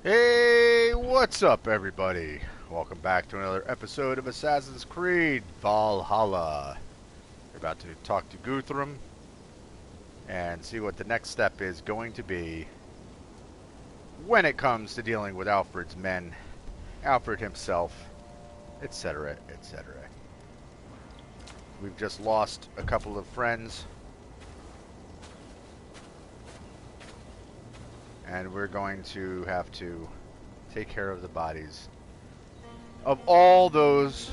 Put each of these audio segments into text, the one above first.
Hey, what's up, everybody? Welcome back to another episode of Assassin's Creed Valhalla. We're about to talk to Guthrum and see what the next step is going to be when it comes to dealing with Alfred's men, Alfred himself, etc., etc. We've just lost a couple of friends, and we're going to have to take care of the bodies of all those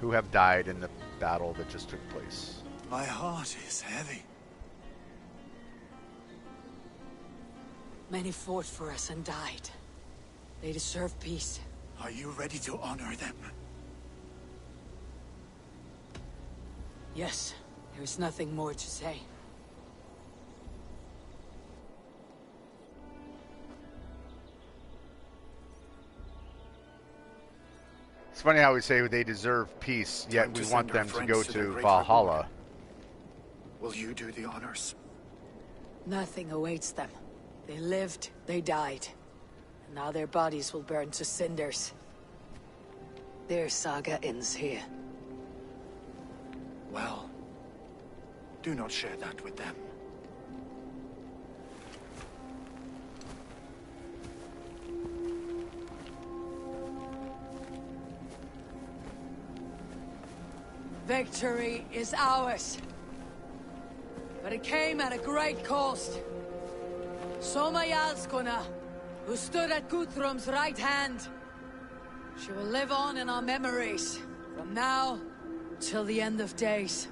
who have died in the battle that just took place. My heart is heavy. Many fought for us and died. They deserve peace. Are you ready to honor them? Yes, there is nothing more to say. It's funny how we say they deserve peace, yet we want them to go to Valhalla. Will you do the honors? Nothing awaits them. They lived, they died. And now their bodies will burn to cinders. Their saga ends here. Well, do not share that with them. Victory is ours. But it came at a great cost. Soma Jarlskona, who stood at Guthrum's right hand. She will live on in our memories, from now till the end of days.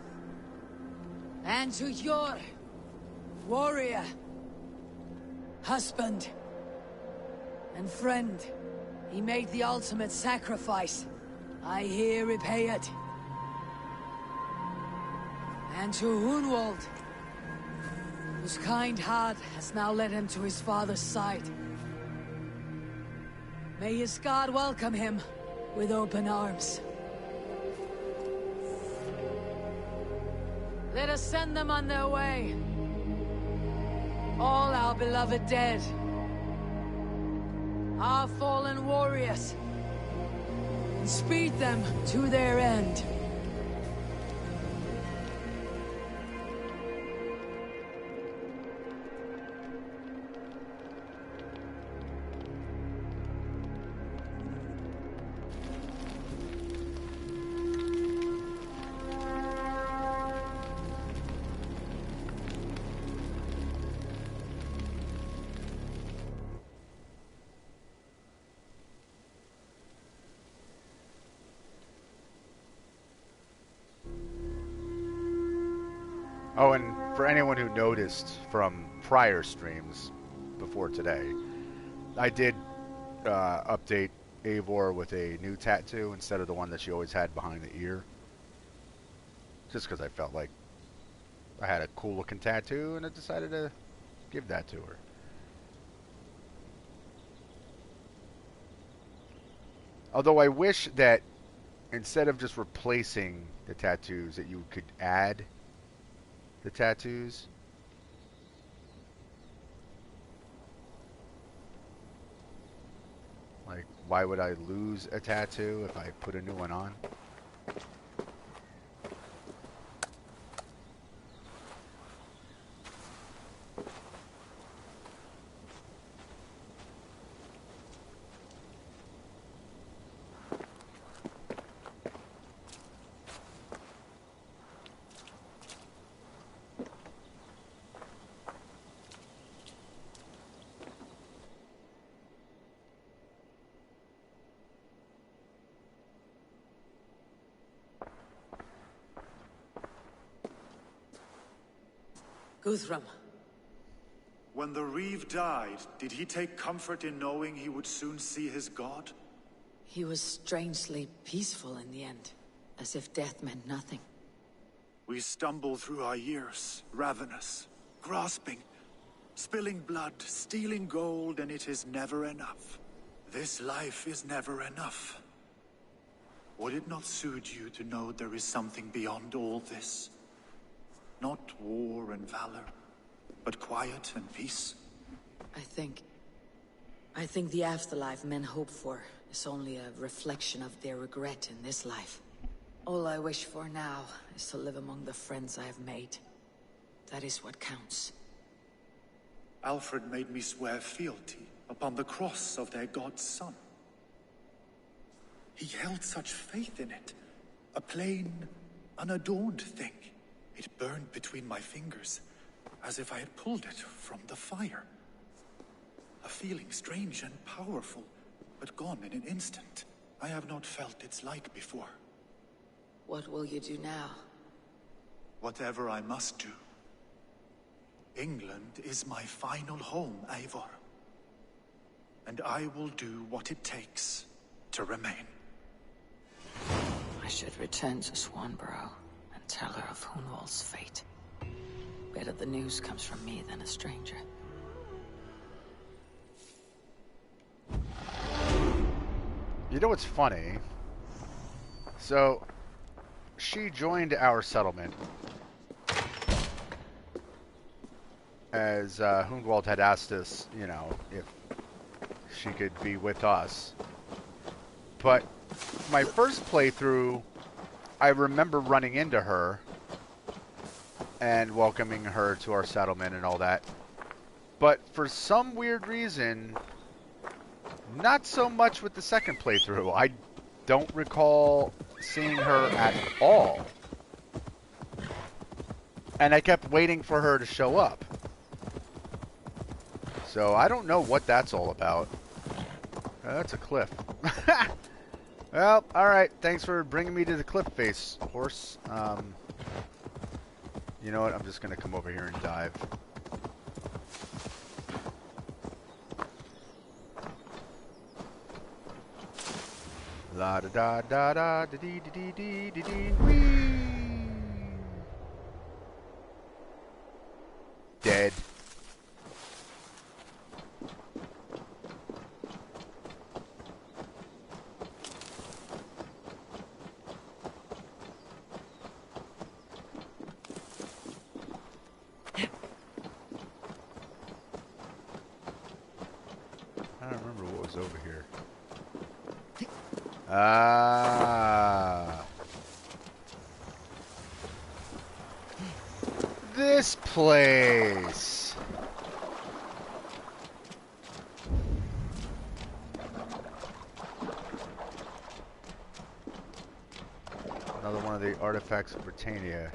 And to your warrior, husband, and friend, he made the ultimate sacrifice. I here repay it. And to Hunwald, whose kind heart has now led him to his father's side. May his God welcome him with open arms. Let us send them on their way. All our beloved dead. Our fallen warriors. And speed them to their end. Oh, and for anyone who noticed from prior streams before today, I did update Eivor with a new tattoo instead of the one that she always had behind the ear. Just because I felt like I had a cool looking tattoo and I decided to give that to her. Although I wish that instead of just replacing the tattoos that you could add the tattoos. Like, why would I lose a tattoo if I put a new one on? Guthrum. When the Reeve died, did he take comfort in knowing he would soon see his god? He was strangely peaceful in the end, as if death meant nothing. We stumble through our years, ravenous, grasping, spilling blood, stealing gold, and it is never enough. This life is never enough. Would it not suit you to know there is something beyond all this? Not war and valor, but quiet and peace. I think I think the afterlife men hope for is only a reflection of their regret in this life. All I wish for now is to live among the friends I have made. That is what counts. Alfred made me swear fealty upon the cross of their god's son. He held such faith in it. A plain, unadorned thing. It burned between my fingers, as if I had pulled it from the fire. A feeling strange and powerful, but gone in an instant. I have not felt its like before. What will you do now? Whatever I must do. England is my final home, Eivor. And I will do what it takes to remain. I should return to Swanborough and tell her of Hunwald's fate. Better the news comes from me than a stranger. You know what's funny? So, she joined our settlement as Hunwald had asked us, you know, if she could be with us. But my first playthrough, I remember running into her and welcoming her to our settlement and all that. But for some weird reason, not so much with the second playthrough. I don't recall seeing her at all. And I kept waiting for her to show up. So I don't know what that's all about. That's a cliff. Well, alright. Thanks for bringing me to the cliff face, horse. You know what? I'm just going to come over here and dive. La da da da da da dee dee dee dee dee wee. Dead. I don't remember what was over here. Ah. This place. Another one of the artifacts of Britannia.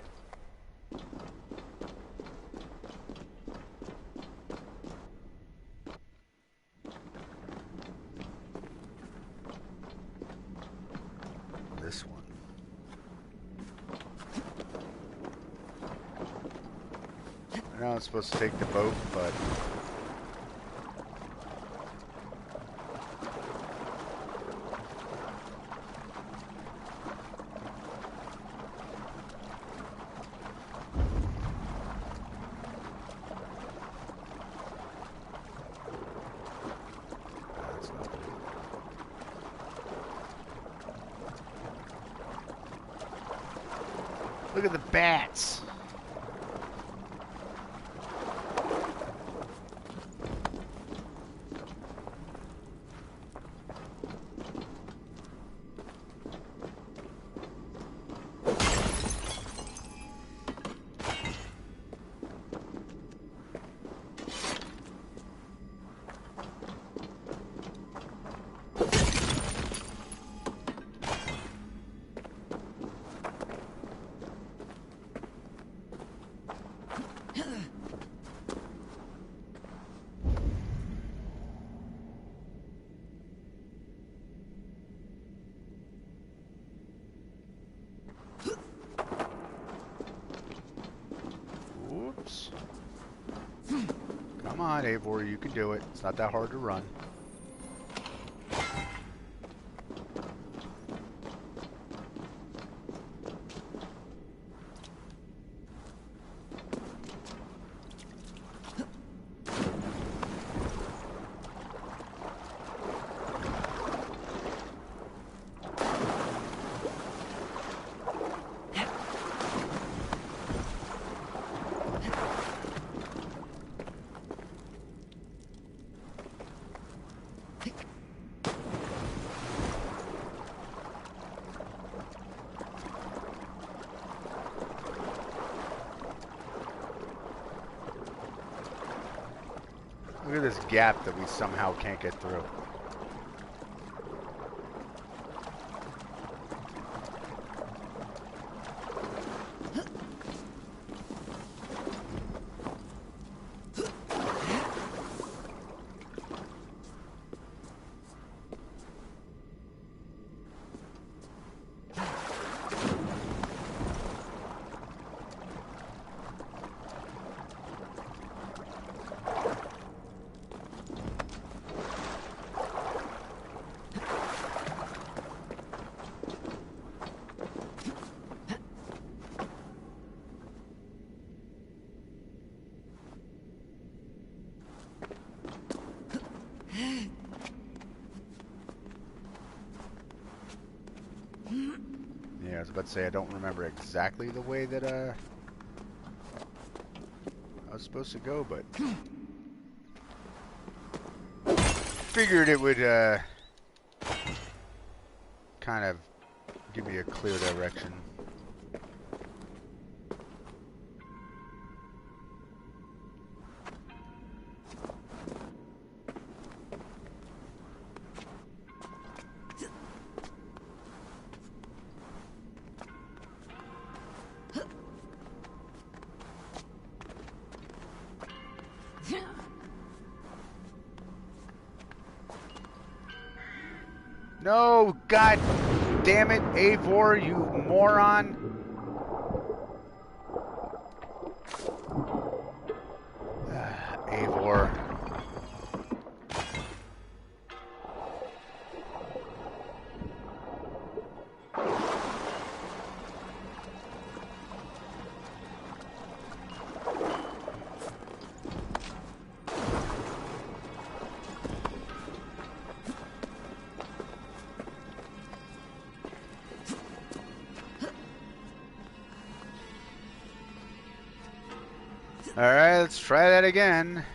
This one. I know I'm supposed to take the boat, but that's not good. Look at the bats. Oops. Come on, Eivor, you can do it. It's not that hard to run. Look at this gap that we somehow can't get through. Yeah, I was about to say I don't remember exactly the way that I was supposed to go, but figured it would kind of give me a clear direction. No, god damn it, Eivor, you moron. Eivor. Alright, let's try that again.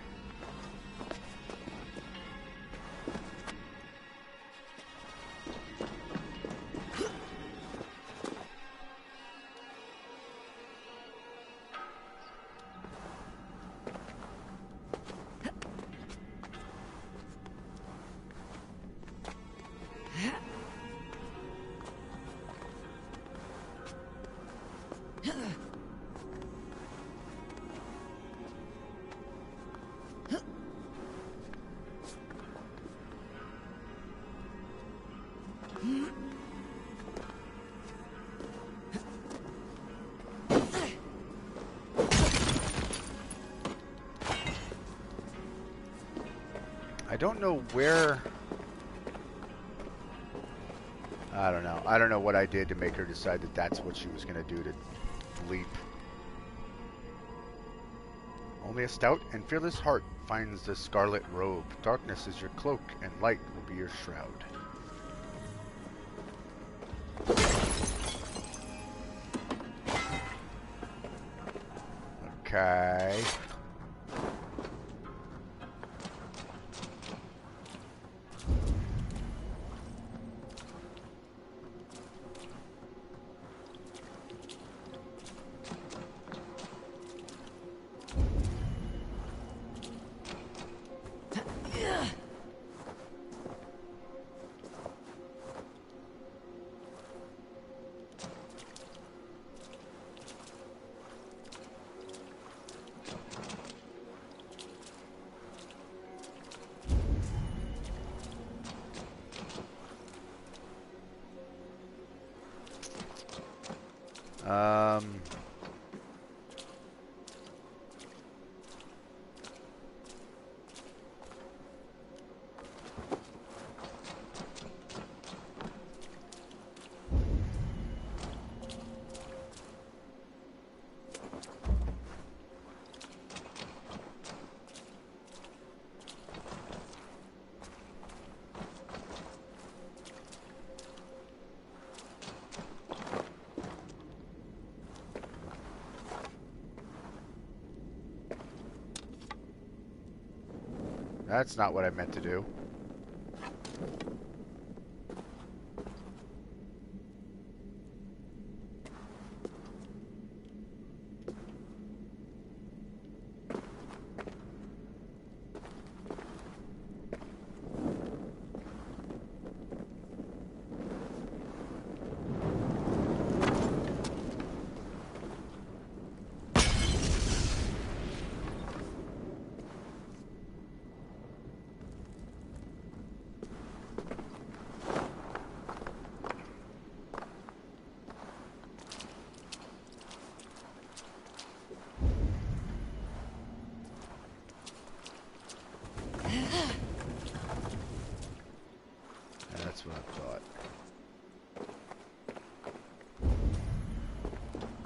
I don't know where... I don't know. I don't know what I did to make her decide that that's what she was going to do, to leap. Only a stout and fearless heart finds the scarlet robe. Darkness is your cloak, and light will be your shroud. Okay. Um... That's not what I meant to do.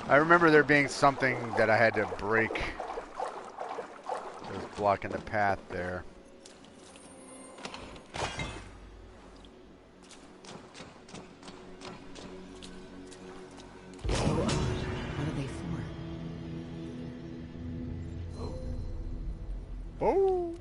I remember there being something that I had to break that was blocking the path there. What are they for? Oh!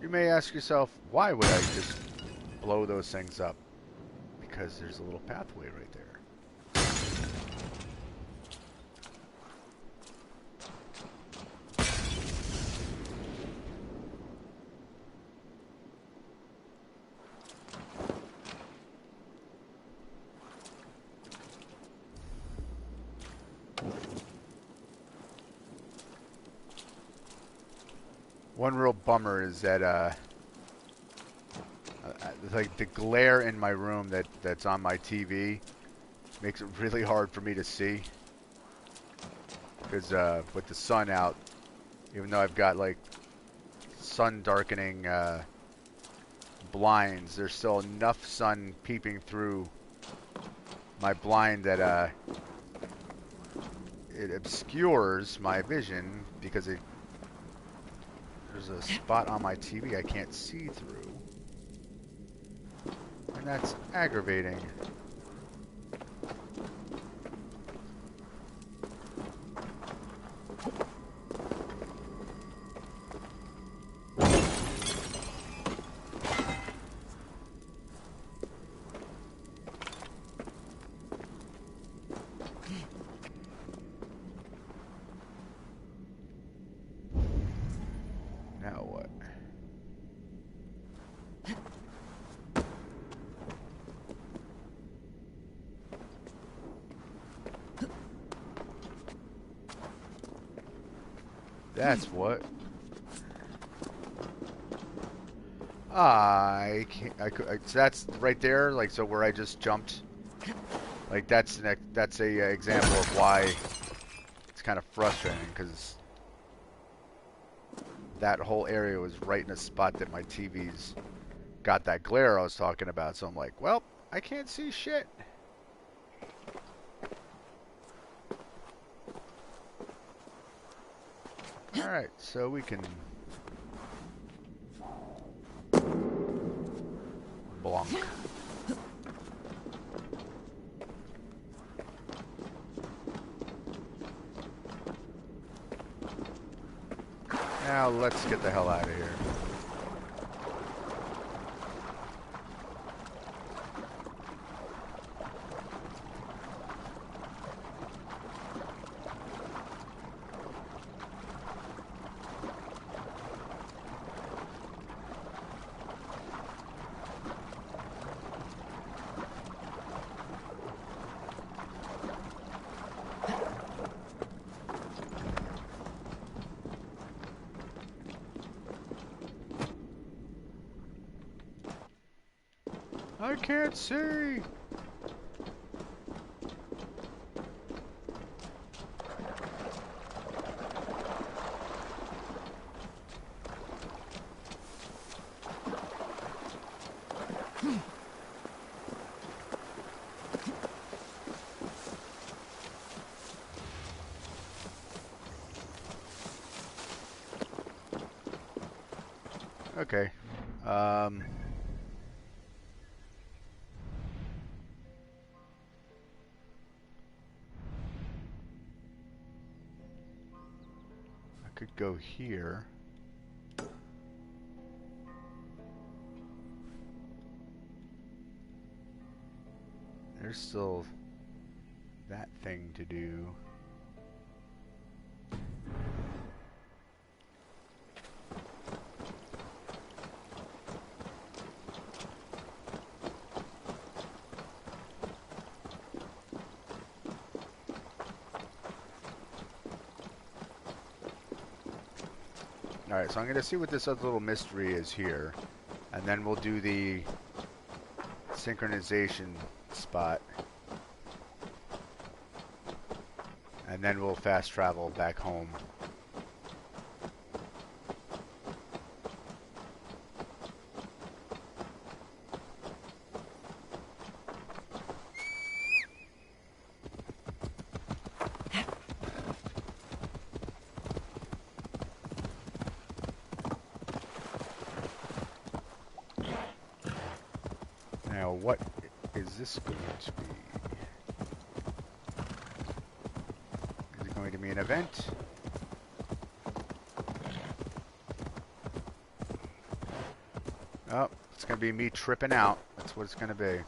You may ask yourself, why would I just blow those things up? Because there's a little pathway right there. One real bummer is that like the glare in my room that's on my TV makes it really hard for me to see. Because with the sun out, even though I've got like sun darkening blinds, there's still enough sun peeping through my blind that it obscures my vision because there's a spot on my TV I can't see through. And that's aggravating. Now what? That's what. I can't. So that's right there. Like so, where I just jumped. Like that's a example of why it's kind of frustrating because that whole area was right in a spot that my TV's got that glare I was talking about. So I'm like, well, I can't see shit. Alright, so we can blonk. Now let's get the hell out of here. I can't see. Okay. I could go here. There's still that thing to do. Alright, so I'm going to see what this other little mystery is here. And then we'll do the synchronization spot. And then we'll fast travel back home. Now, what is this going to be? Is it going to be an event? Oh, it's going to be me tripping out. That's what it's going to be.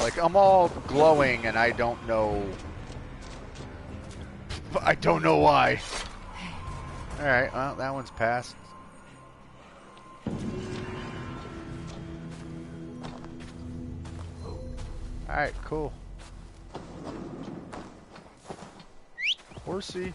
Like, I'm all glowing and I don't know why. Alright, well, that one's passed. Alright, cool. Horsey.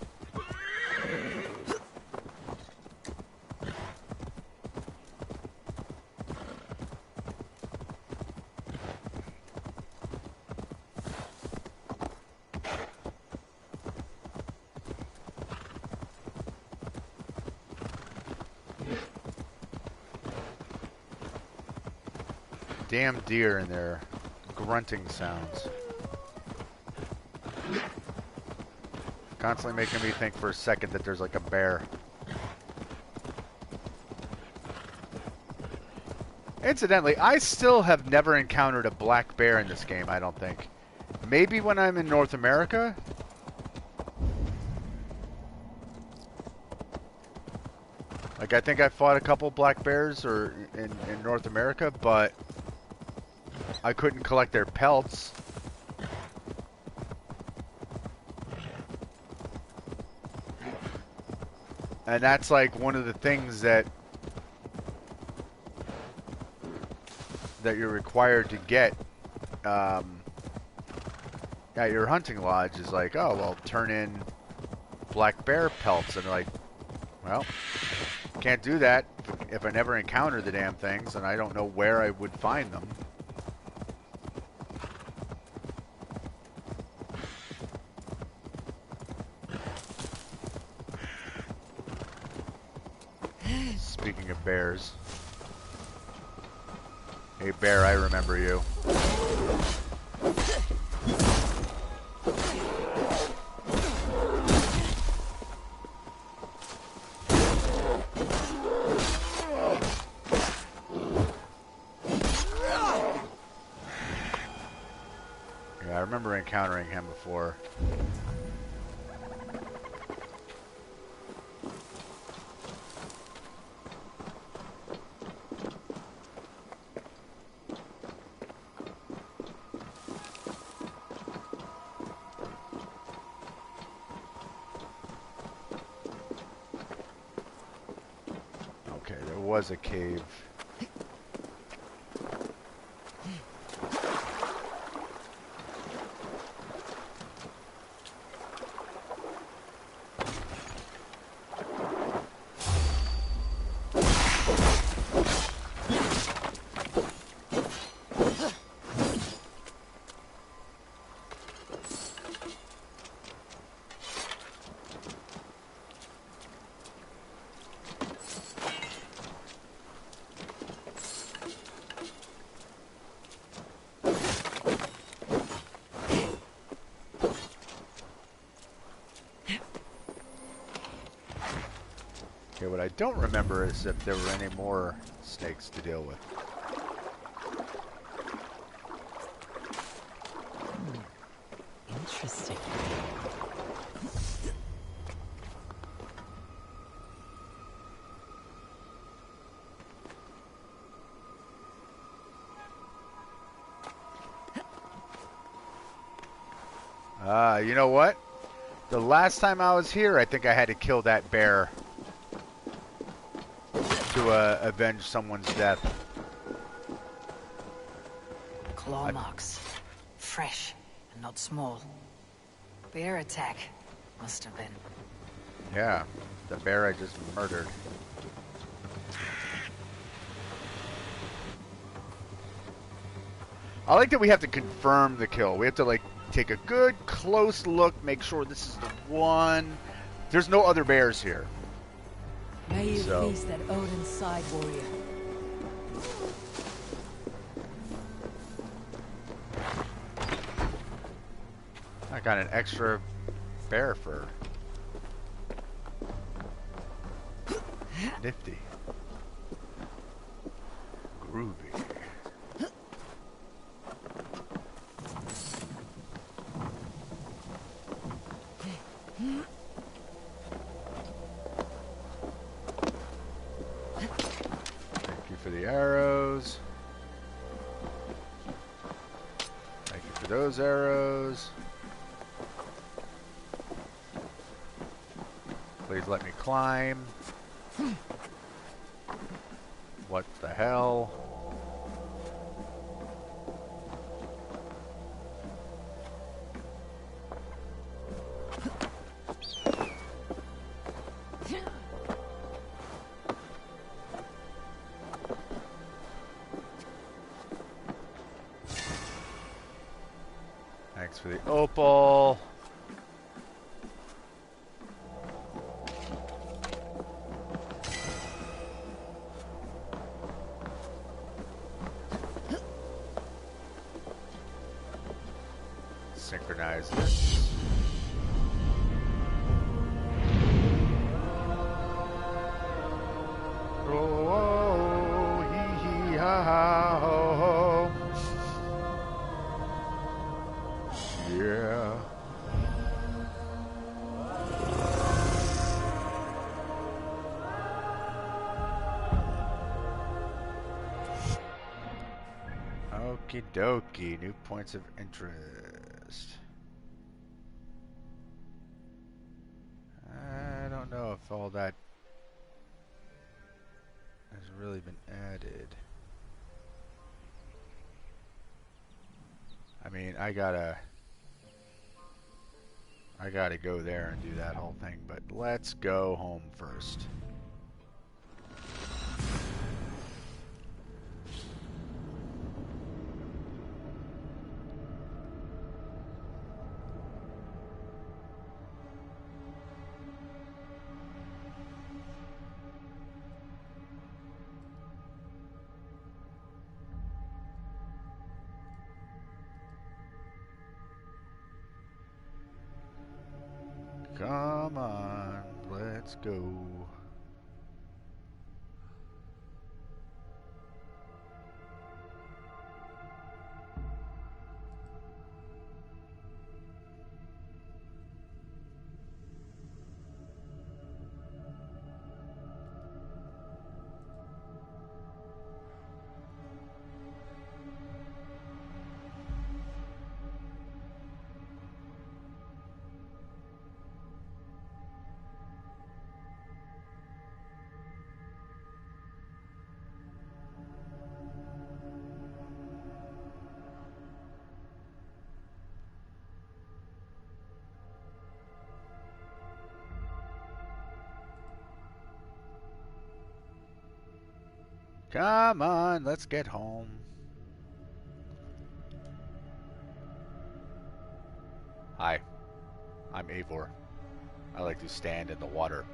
Damn deer and their grunting sounds. Constantly making me think for a second that there's like a bear. Incidentally, I still have never encountered a black bear in this game, I don't think. Maybe when I'm in North America? Like, I think I fought a couple black bears in North America, but I couldn't collect their pelts. And that's like one of the things that you're required to get at your hunting lodge is like, oh, well, turn in black bear pelts. And they're like, well, can't do that if I never encounter the damn things, and I don't know where I would find them. Speaking of bears. Hey bear, I remember you. Yeah, I remember encountering him before. Was a cave. Okay, what I don't remember is if there were any more snakes to deal with. Interesting. You know what? The last time I was here, I think I had to kill that bear to avenge someone's death. Claw marks. Fresh and not small. Bear attack. Must have been. Yeah, the bear I just murdered. I like that we have to confirm the kill. We have to, like, take a good, close look, make sure this is the one. There's no other bears here. May you feast at Odin's side, warrior. I got an extra bear fur. Nifty. Groovy. Thank you for the arrows. Thank you for those arrows. Please let me climb. What the hell? Thanks for the opal. Synchronize this. Oh, hee hee ha ha ho ho. Yeah. Okie dokie, new points of interest. I don't know if all that has really been added. I mean, I gotta go there and do that whole thing, but let's go home first. Come on, let's go. Come on, let's get home. Hi, I'm Eivor. I like to stand in the water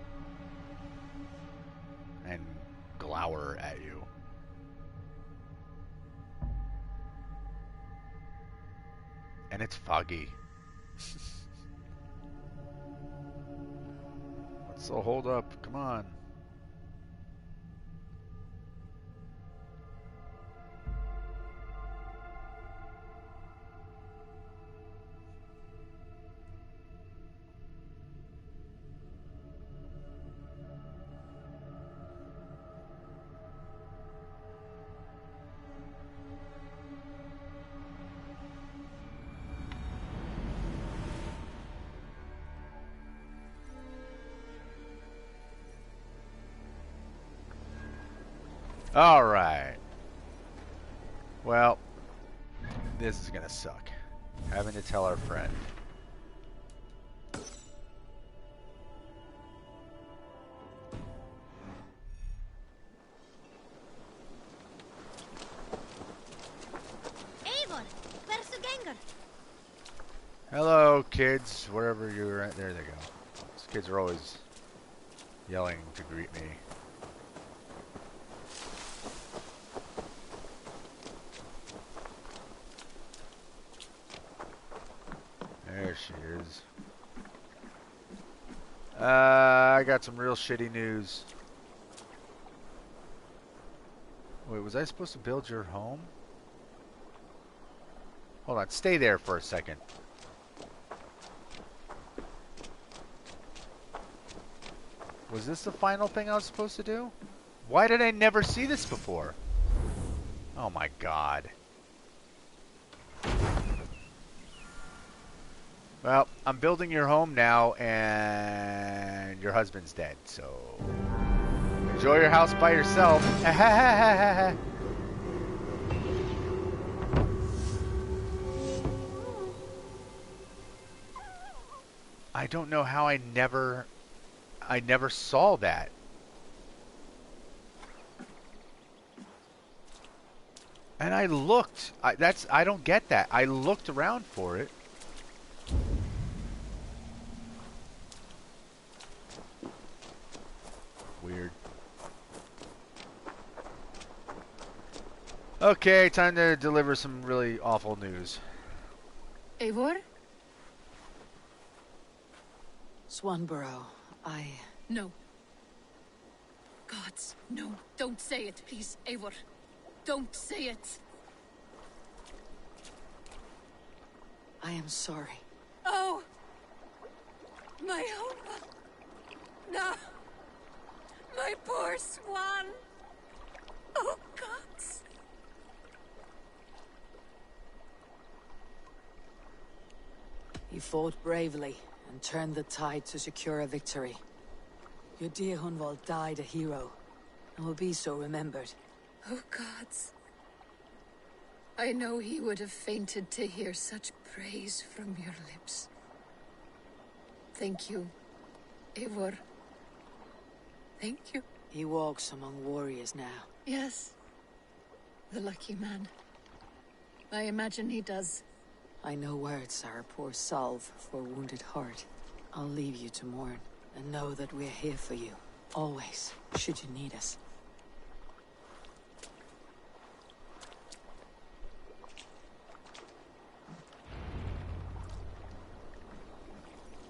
and glower at you. And it's foggy. What's the hold up? Come on. All right. Well, this is gonna suck. Having to tell our friend. Eivor, where's the ganger? Hello, kids. Wherever you're at, there they go. These kids are always yelling to greet me. There she is. I got some real shitty news. Wait, was I supposed to build your home? Hold on, stay there for a second. Was this the final thing I was supposed to do? Why did I never see this before? Oh my god. Well, I'm building your home now, and your husband's dead, so enjoy your house by yourself. I don't know how I never saw that. And I looked. I don't get that. I looked around for it. Weird. Okay, time to deliver some really awful news. Eivor? Swanborough, No. Gods, no. Don't say it, please, Eivor. Don't say it. I am sorry. Oh! My home. No! My poor swan! Oh, gods! You fought bravely and turned the tide to secure a victory. Your dear Hunwald died a hero, and will be so remembered. Oh, gods. I know he would have fainted to hear such praise from your lips. Thank you, Eivor. Thank you. He walks among warriors now. Yes. The lucky man. I imagine he does. I know words are a poor salve for a wounded heart. I'll leave you to mourn, and know that we're here for you. Always, should you need us.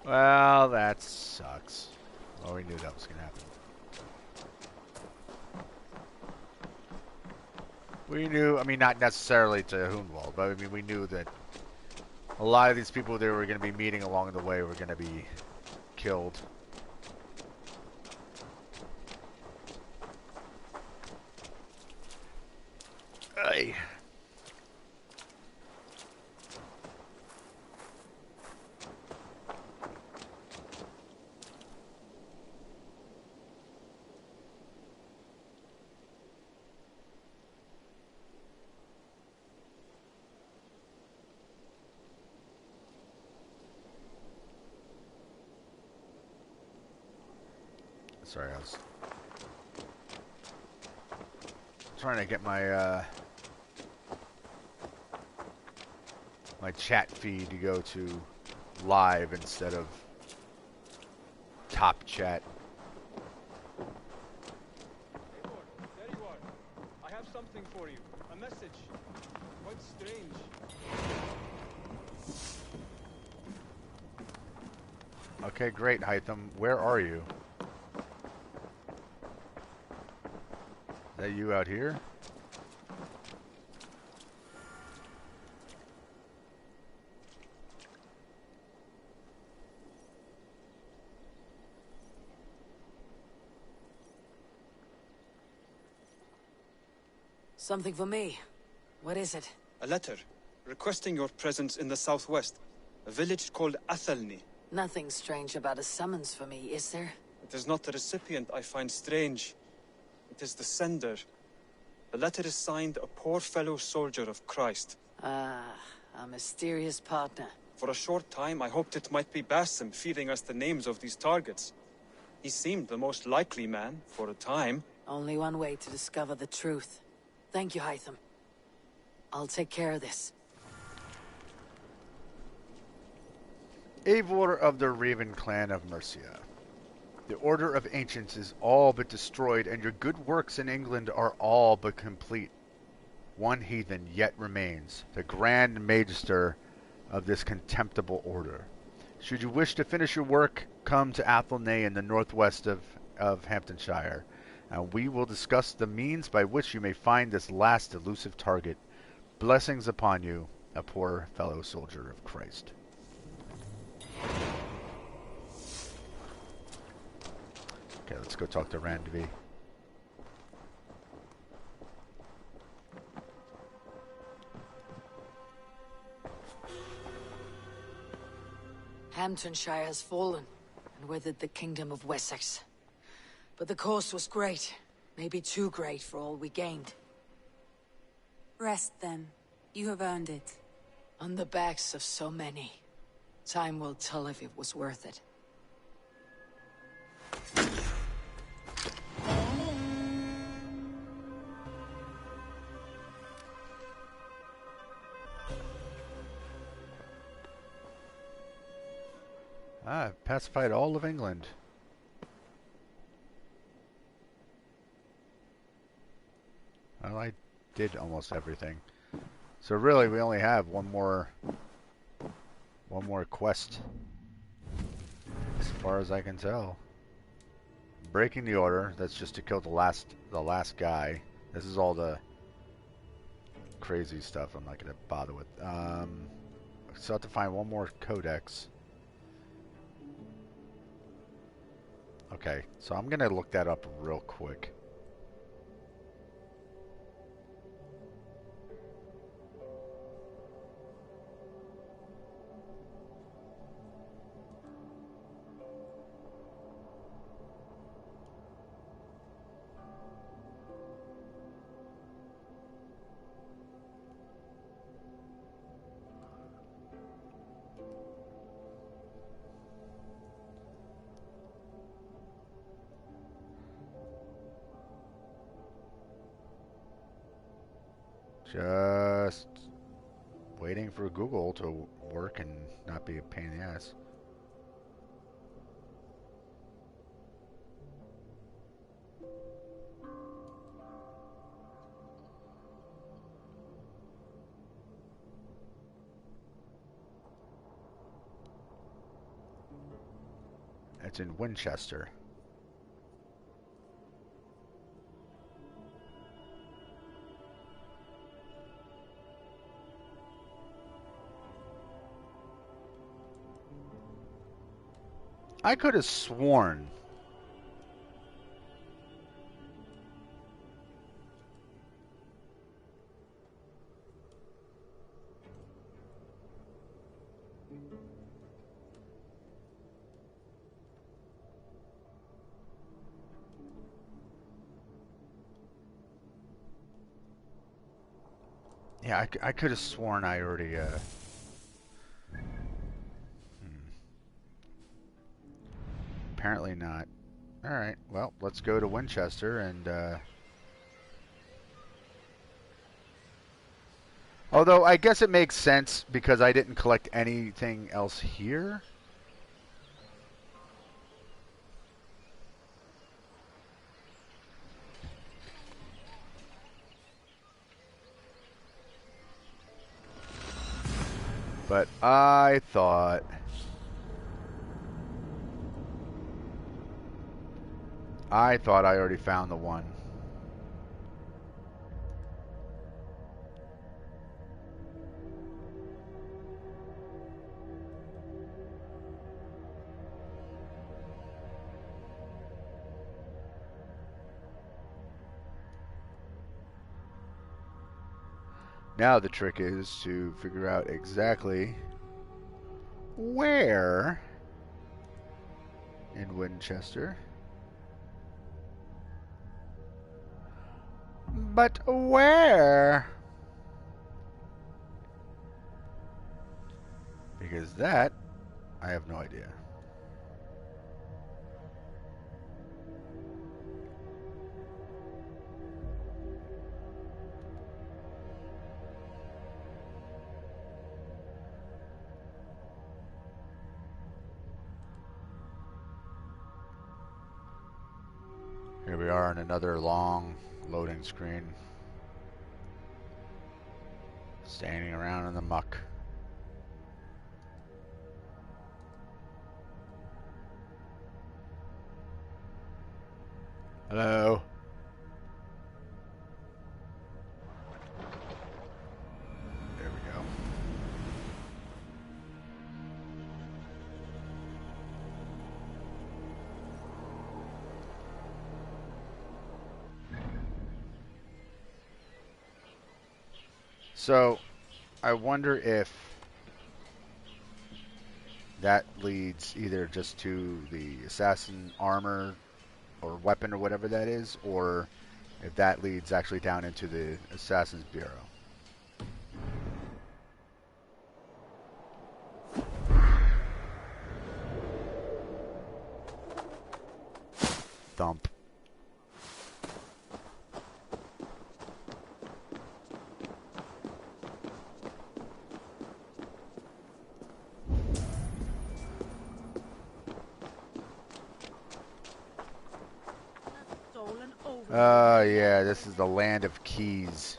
Well, that sucks. Well, we knew that was going to happen. We knew, I mean, not necessarily to Hunwald, but I mean, we knew that a lot of these people they were going to be meeting along the way were going to be killed. Aye. Sorry, I was trying to get my my chat feed to go to live instead of top chat. Eivor, there you are. I have something for you. A message. Quite strange. Okay, great, Hytham. Where are you? Is that you out here? Something for me. What is it? A letter requesting your presence in the southwest, a village called Athelney. Nothing strange about a summons for me, is there? It is not the recipient I find strange. It is the sender. The letter is signed a poor fellow soldier of Christ. Ah, a mysterious partner. For a short time, I hoped it might be Basim feeding us the names of these targets. He seemed the most likely man, for a time. Only one way to discover the truth. Thank you, Hytham. I'll take care of this. Eivor of the Raven clan of Mercia. The Order of Ancients is all but destroyed, and your good works in England are all but complete. One heathen yet remains, the Grand Magister of this contemptible order. Should you wish to finish your work, come to Athelney in the northwest of Hamptonshire, and we will discuss the means by which you may find this last elusive target. Blessings upon you, a poor fellow soldier of Christ. Okay, let's go talk to Randvi. Hamptonshire has fallen, and with it the Kingdom of Wessex. But the cost was great. Maybe too great for all we gained. Rest then. You have earned it. On the backs of so many. Time will tell if it was worth it. I've pacified all of England. Well, I did almost everything. So really, we only have one more quest, as far as I can tell. Breaking the order. That's just to kill the last guy. This is all the crazy stuff. I'm not gonna bother with. So I have to find one more codex. Okay, so I'm gonna look that up real quick. Just waiting for Google to work and not be a pain in the ass. It's in Winchester. I could have sworn yeah, I could have sworn I already apparently not. Alright, well, let's go to Winchester and although I guess it makes sense because I didn't collect anything else here. But I thought I thought I already found the one. Now the trick is to figure out exactly where in Winchester. But where? Because that, I have no idea. Here we are on another long loading screen. Standing around in the muck. Hello? There we go. So, I wonder if that leads either just to the assassin armor or weapon or whatever that is, or if that leads actually down into the assassin's bureau. Thump. Yeah, this is the land of keys.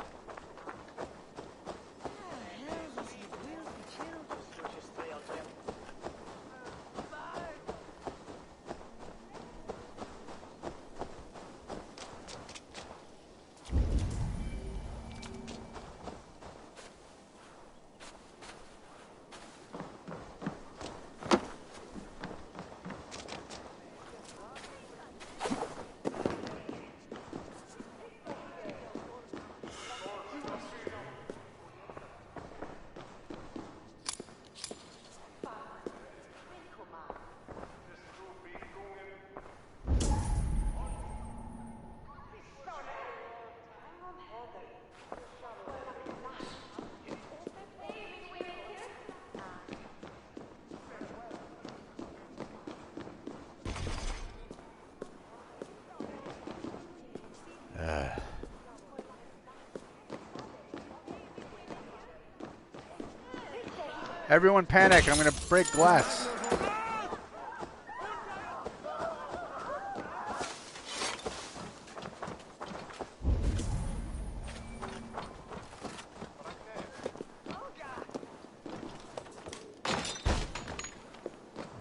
Everyone panic, I'm gonna break glass.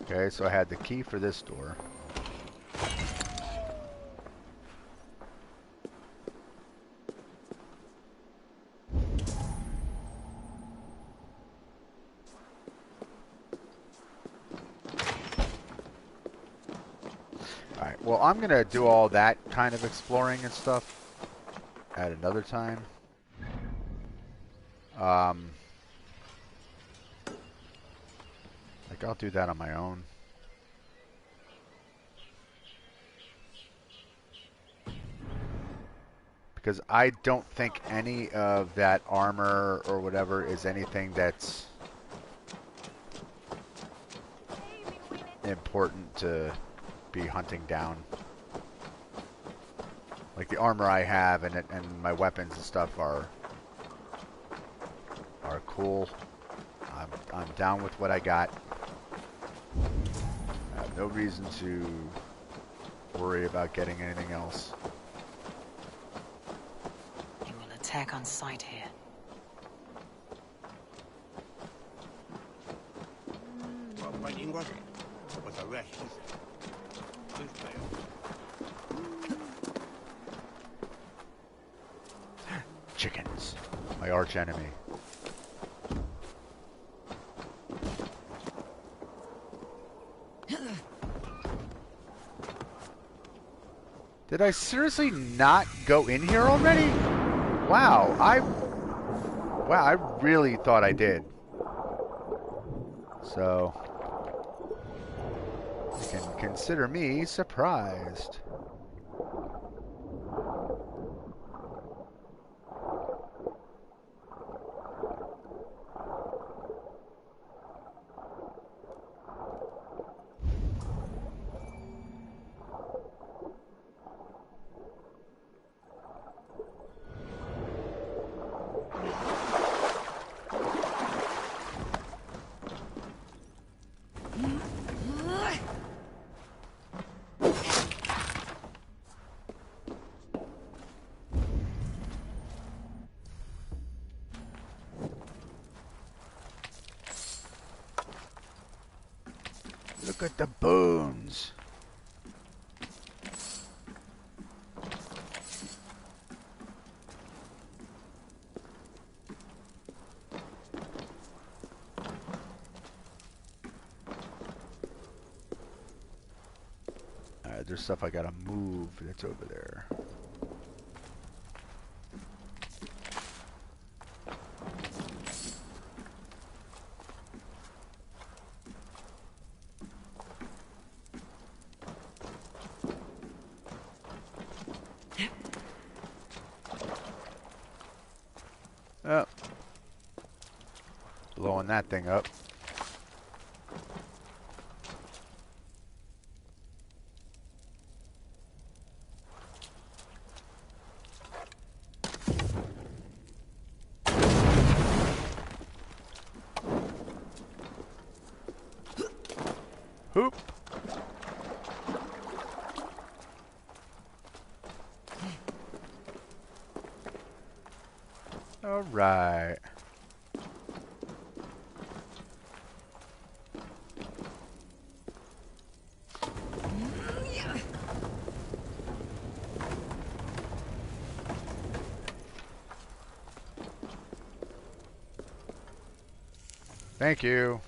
Okay, so I had the key for this door. Alright, well, I'm going to do all that kind of exploring and stuff at another time. Like, I'll do that on my own. Because I don't think any of that armor or whatever is anything that's important to be hunting down. Like the armor I have and my weapons and stuff are cool. I'm down with what I got. I have no reason to worry about getting anything else. You will attack on sight here. Chickens. My arch enemy. Did I seriously not go in here already? Wow, I really thought I did. So, you can consider me surprised. Look at the bones. Alright, there's stuff I gotta move that's over there. Oh. Blowing that thing up. Hoop. All right. Thank you.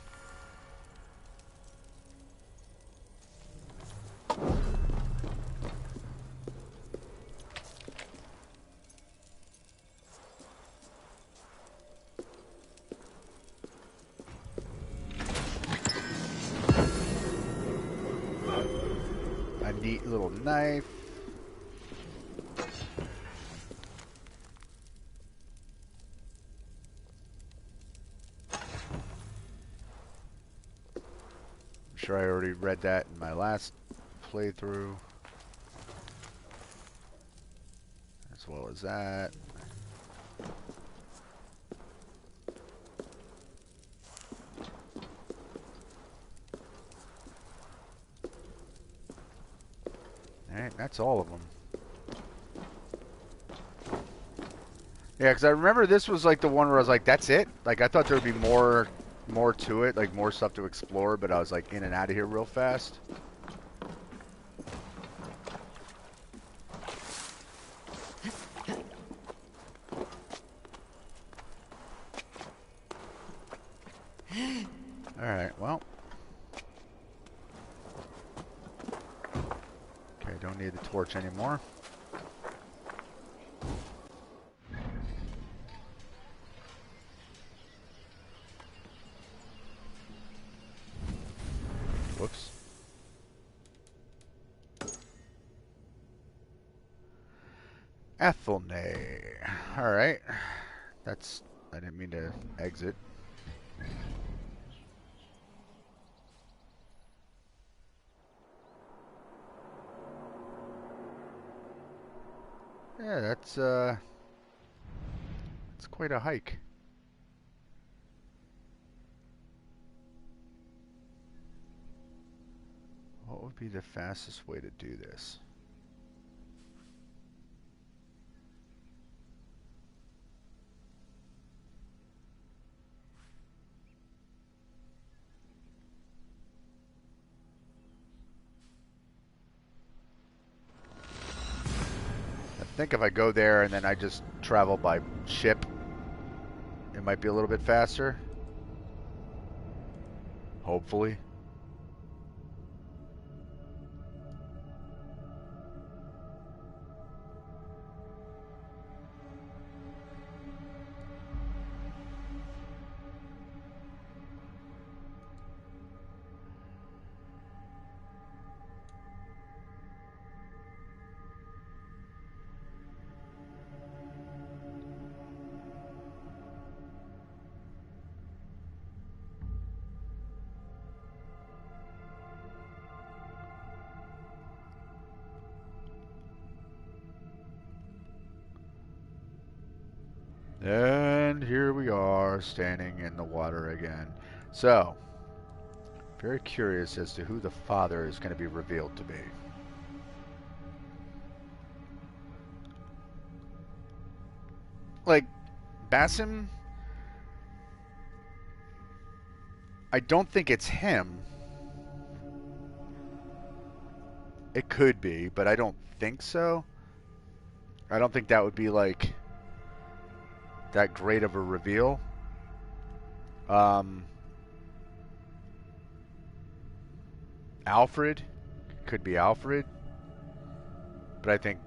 A neat little knife. I'm sure I already read that in my last playthrough. As well as that. Alright, that's all of them. Yeah, because I remember this was like the one where I was like, that's it? Like, I thought there would be more to it, like more stuff to explore, but I was like in and out of here real fast. Alright, well. Okay, don't need the torch anymore. Whoops. Athelney. Alright. That's... I didn't mean to exit. Yeah, that's quite a hike. What would be the fastest way to do this? think if I go there and then I just travel by ship, it might be a little bit faster. Hopefully. And here we are, standing in the water again. So, very curious as to who the father is going to be revealed to be. Like, Basim, I don't think it's him. It could be, but I don't think so. I don't think that would be, like, that great of a reveal. Alfred could be Alfred, but I think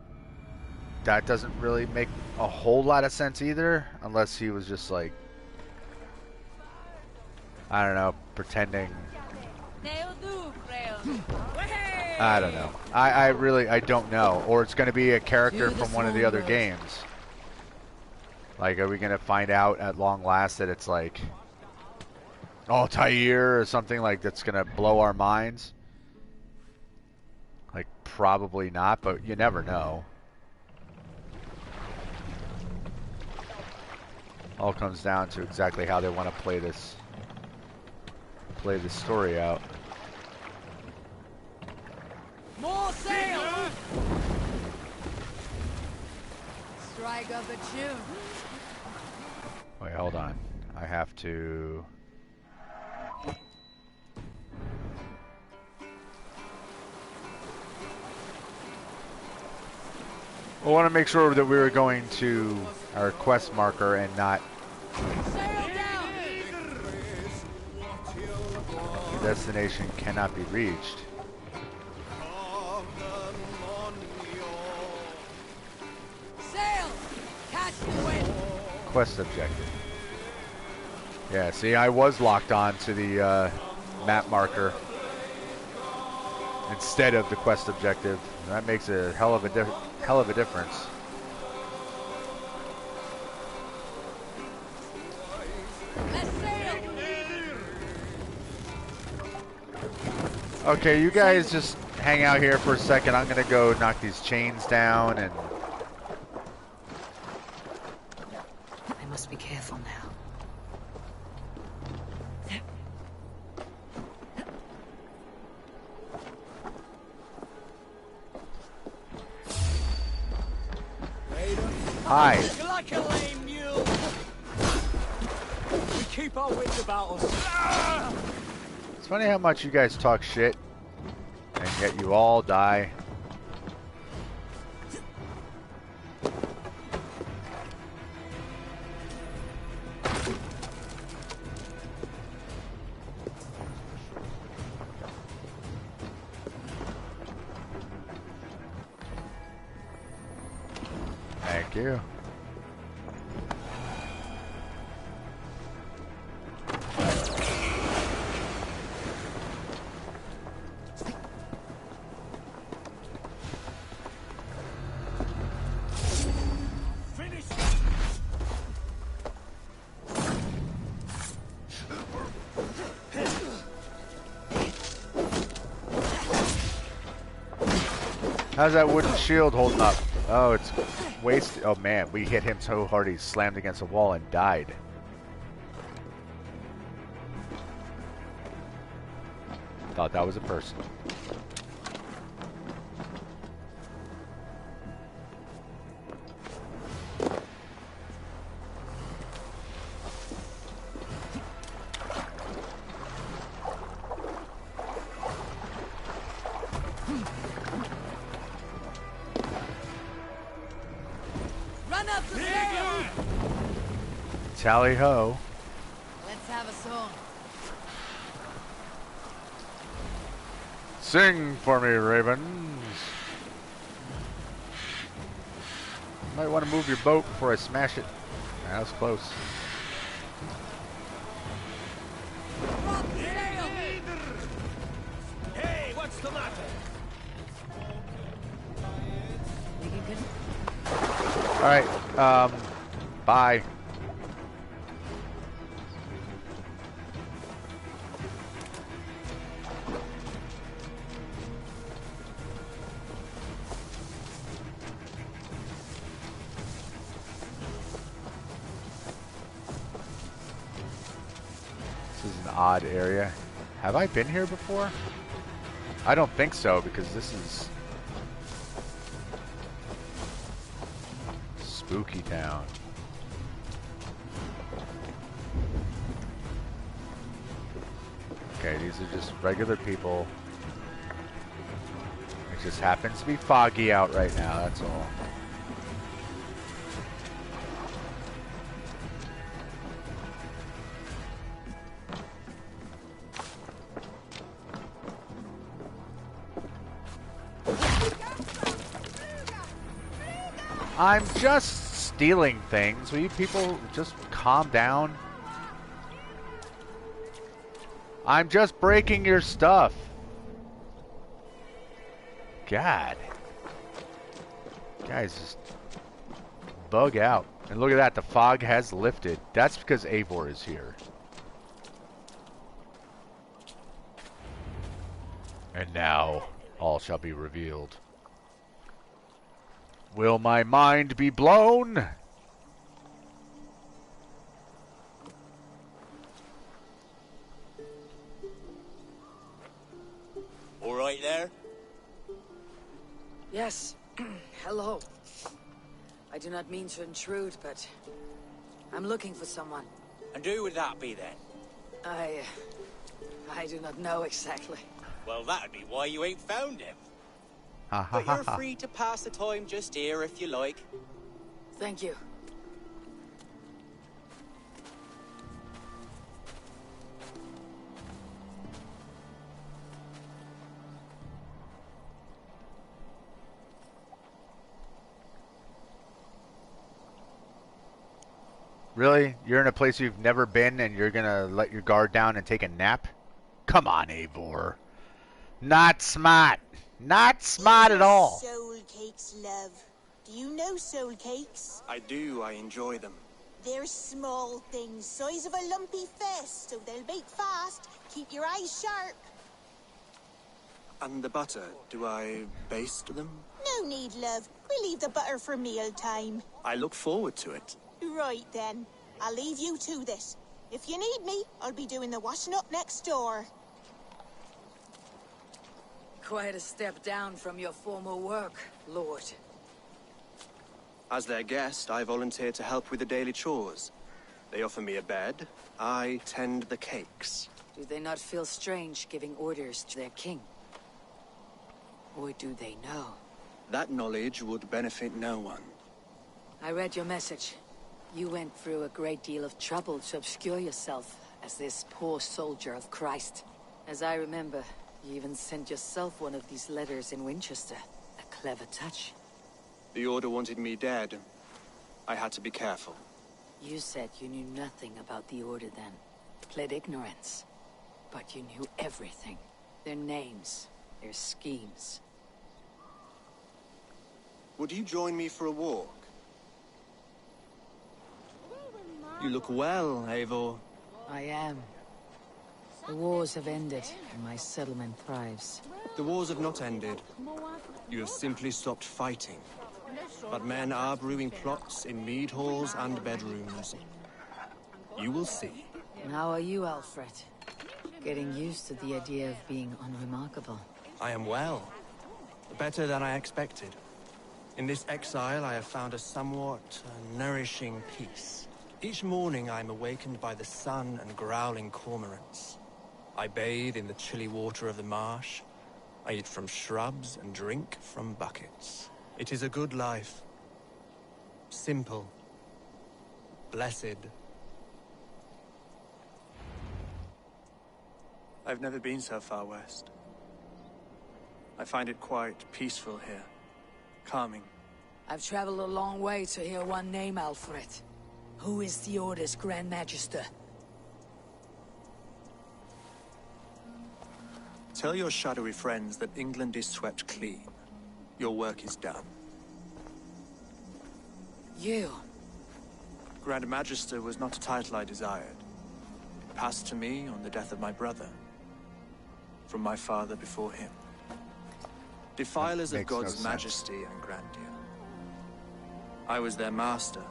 that doesn't really make a whole lot of sense either, unless he was just like, I don't know, pretending. I don't know. I don't know. Or it's going to be a character from one of the other games. Like, are we going to find out at long last that it's like, Altair or something like that's going to blow our minds? Like, probably not, but you never know. All comes down to exactly how they want to play this story out. More sail! Strike up a tune. Wait, hold on. I have to... I want to make sure that we were going to our quest marker and not... Sail down! The destination cannot be reached. Sail! Catch the wind! Quest objective. Yeah, see, I was locked on to the map marker instead of the quest objective. That makes a hell of a difference. Let's sail! Okay, you guys just hang out here for a second. I'm gonna go knock these chains down and... I must be careful now. Hi. You're like a lame mule. We keep our wits about us. It's funny how much you guys talk shit, and yet you all die. Thank you. How's that wooden shield holding up? Oh, it's wasted. Oh man, we hit him so hard he slammed against a wall and died. Thought that was a person. tally ho. Let's have a song. Sing for me, ravens. Might want to move your boat before I smash it. That was close. Hey, what's the matter? Alright, bye. This is an odd area. Have I been here before? I don't think so, because this is Spooky Town. Okay, these are just regular people. It just happens to be foggy out right now, that's all. I'm just stealing things. Will you people just calm down? I'm just breaking your stuff. God. Guys, just bug out. And look at that, the fog has lifted. That's because Eivor is here. And now, all shall be revealed. Will my mind be blown? All right there? Yes. Hello. I do not mean to intrude, but I'm looking for someone. And who would that be then? I do not know exactly. Well, that'd be why you ain't found him. Ha ha But ha you're ha. free to pass the time just here if you like. Thank you. Really? You're in a place you've never been and you're gonna let your guard down and take a nap? Come on, Eivor. Not smart. Not smart at all. Soul cakes, love. Do you know soul cakes? I do, I enjoy them. They're small things, size of a lumpy fist, so they'll bake fast. Keep your eyes sharp. And the butter, do I baste them? No need, love. We'll leave the butter for meal time. I look forward to it. Right then. I'll leave you to this. If you need me, I'll be doing the washing up next door. Quite a step down from your former work, Lord. As their guest, I volunteer to help with the daily chores. They offer me a bed. I tend the cakes. Do they not feel strange giving orders to their king? Or do they know? That knowledge would benefit no one. I read your message. You went through a great deal of trouble to obscure yourself as this poor soldier of Christ. As I remember, you even sent yourself one of these letters in Winchester. A clever touch. The Order wanted me dead. I had to be careful. You said you knew nothing about the Order then. Pled ignorance. But you knew everything. Their names, their schemes. Would you join me for a walk? You look well, Eivor. I am. The wars have ended, and my settlement thrives. The wars have not ended. You have simply stopped fighting. But men are brewing plots in mead halls and bedrooms. You will see. And how are you, Alfred? Getting used to the idea of being unremarkable. I am well. Better than I expected. In this exile, I have found a somewhat nourishing peace. Each morning, I am awakened by the sun and growling cormorants. I bathe in the chilly water of the marsh. I eat from shrubs and drink from buckets. It is a good life. Simple. Blessed. I've never been so far west. I find it quite peaceful here. Calming. I've traveled a long way to hear one name, Alfred. Who is the Order's Grand Magister? Tell your shadowy friends that England is swept clean. Your work is done. You? Grand Magister was not a title I desired. It passed to me on the death of my brother. From my father before him. Defilers of Makes no God's sense. majesty and grandeur. I was their master,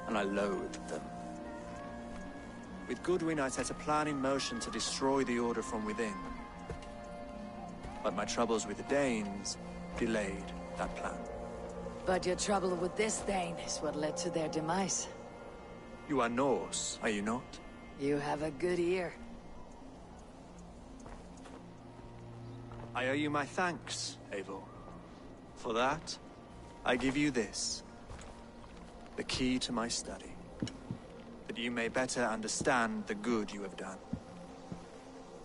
and I loathed them. With Goodwin, I set a plan in motion to destroy the Order from within. But my troubles with the Danes delayed that plan. But your trouble with this Dane is what led to their demise. You are Norse, are you not? You have a good ear. I owe you my thanks, Eivor. For that, I give you this. The key to my study. That you may better understand the good you have done.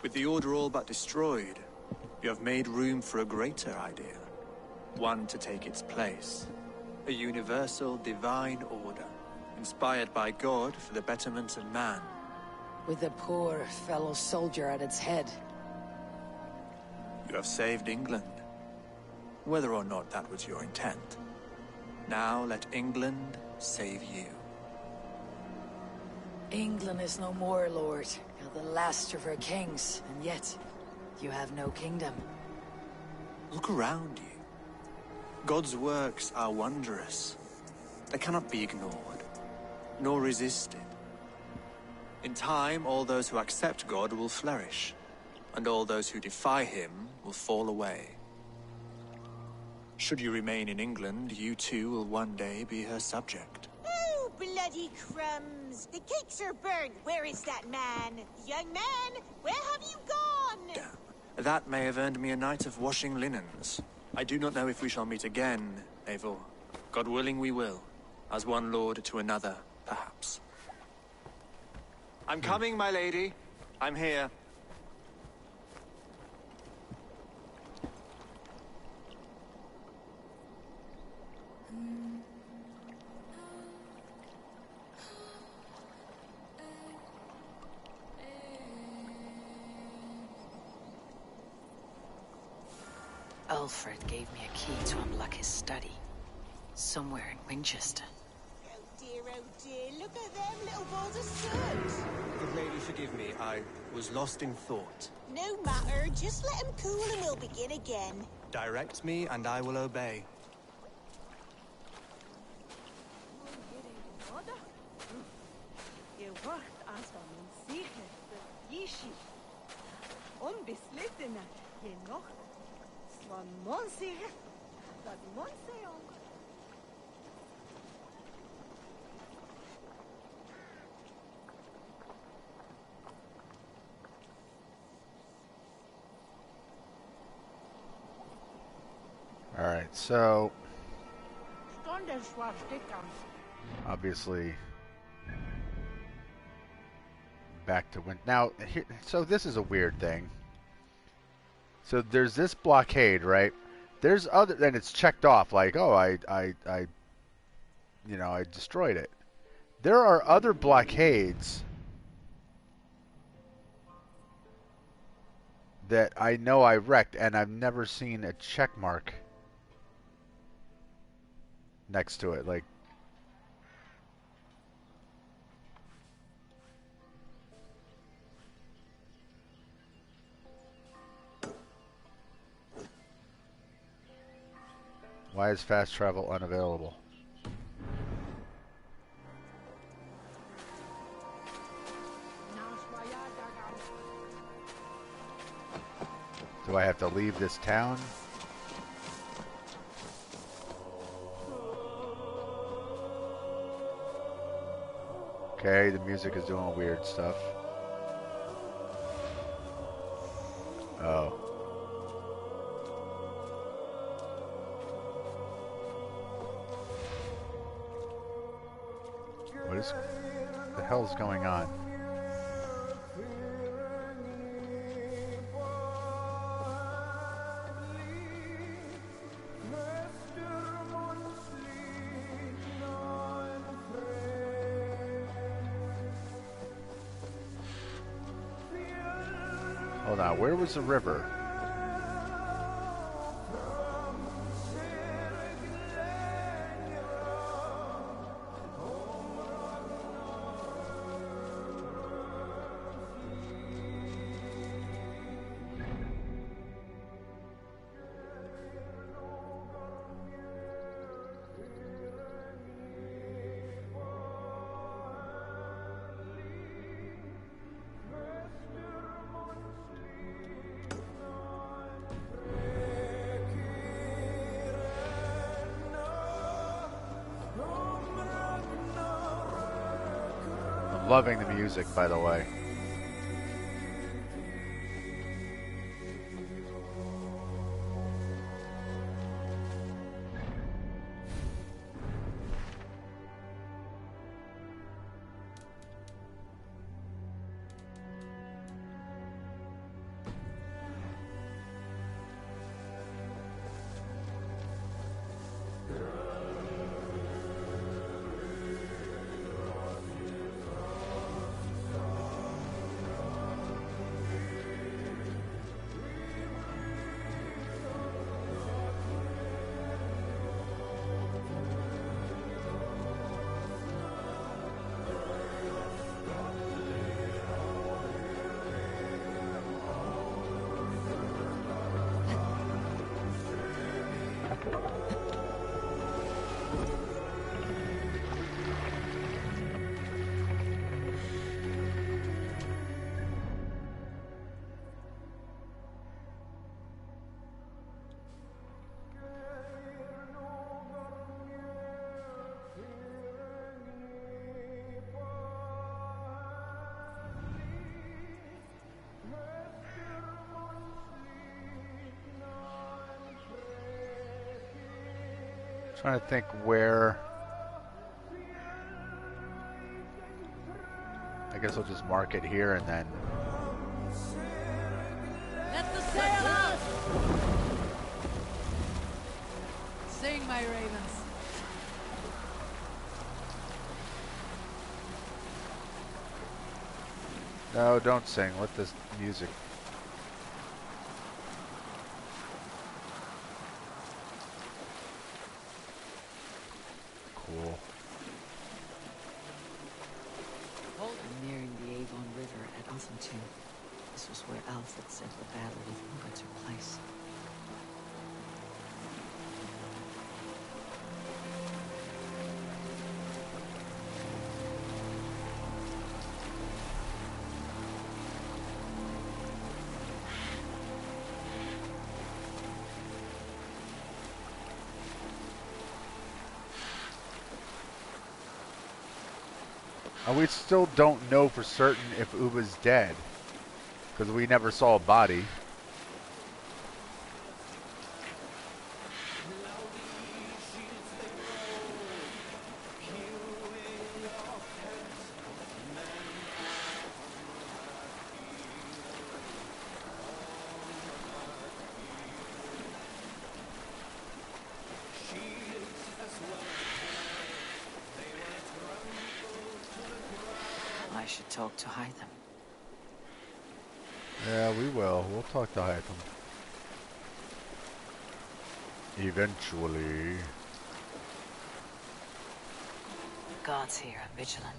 With the Order all but destroyed, you have made room for a greater idea. One to take its place. A universal divine order, inspired by God for the betterment of man. With a poor fellow soldier at its head. You have saved England. Whether or not that was your intent. Now let England save you. England is no more, Lord. You're the last of her kings, and yet you have no kingdom. Look around you. God's works are wondrous. They cannot be ignored, nor resisted. In time, all those who accept God will flourish, and all those who defy him will fall away. Should you remain in England, you too will one day be her subject. Oh, bloody crumbs! The cakes are burned. Where is that man? Young man, where have you gone? Damn. That may have earned me a night of washing linens. I do not know if we shall meet again, Eivor. God willing we will. As one lord to another, perhaps. I'm coming, my lady. I'm here. Alfred gave me a key to unlock his study. Somewhere in Winchester. Oh dear, look at them little balls of soot. Good lady, forgive me. I was lost in thought. No matter, just let him cool and we'll begin again. Direct me, and I will obey. Alright, so obviously back to now here, so this is a weird thing. So there's this blockade, right? There's other, and it's checked off like, oh, I you know, I destroyed it. There are other blockades that I know I wrecked, and I've never seen a check mark next to it. Like, why is fast travel unavailable? Do I have to leave this town? Okay, the music is doing weird stuff. Oh. What the hell is going on? Hold on, where was the river? I'm loving the music, by the way. Trying to think where. I guess I'll just mark it here and then. Let the sail out! Sing, my ravens. No, don't sing. Let this music. Cool. I'm nearing the Avon River at Uthington. This was where Alfred said the Battle of Uga took place. And we still don't know for certain if Uba's dead, because we never saw a body. I should talk to Hytham. Yeah, we will. We'll talk to Hytham. Eventually. The gods here are vigilant.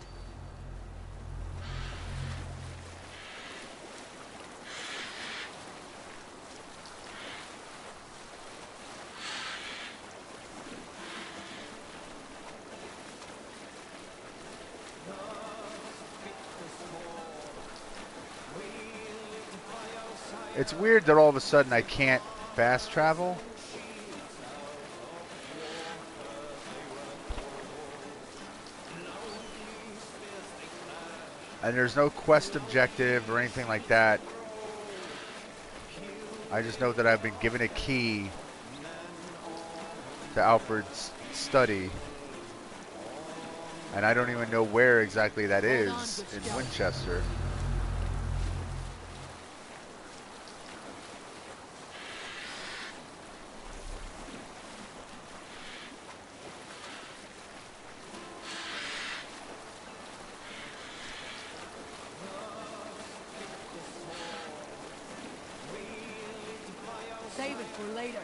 It's weird that all of a sudden I can't fast travel. And there's no quest objective or anything like that. I just know that I've been given a key to Alfred's study. And I don't even know where exactly that is in Winchester. for later.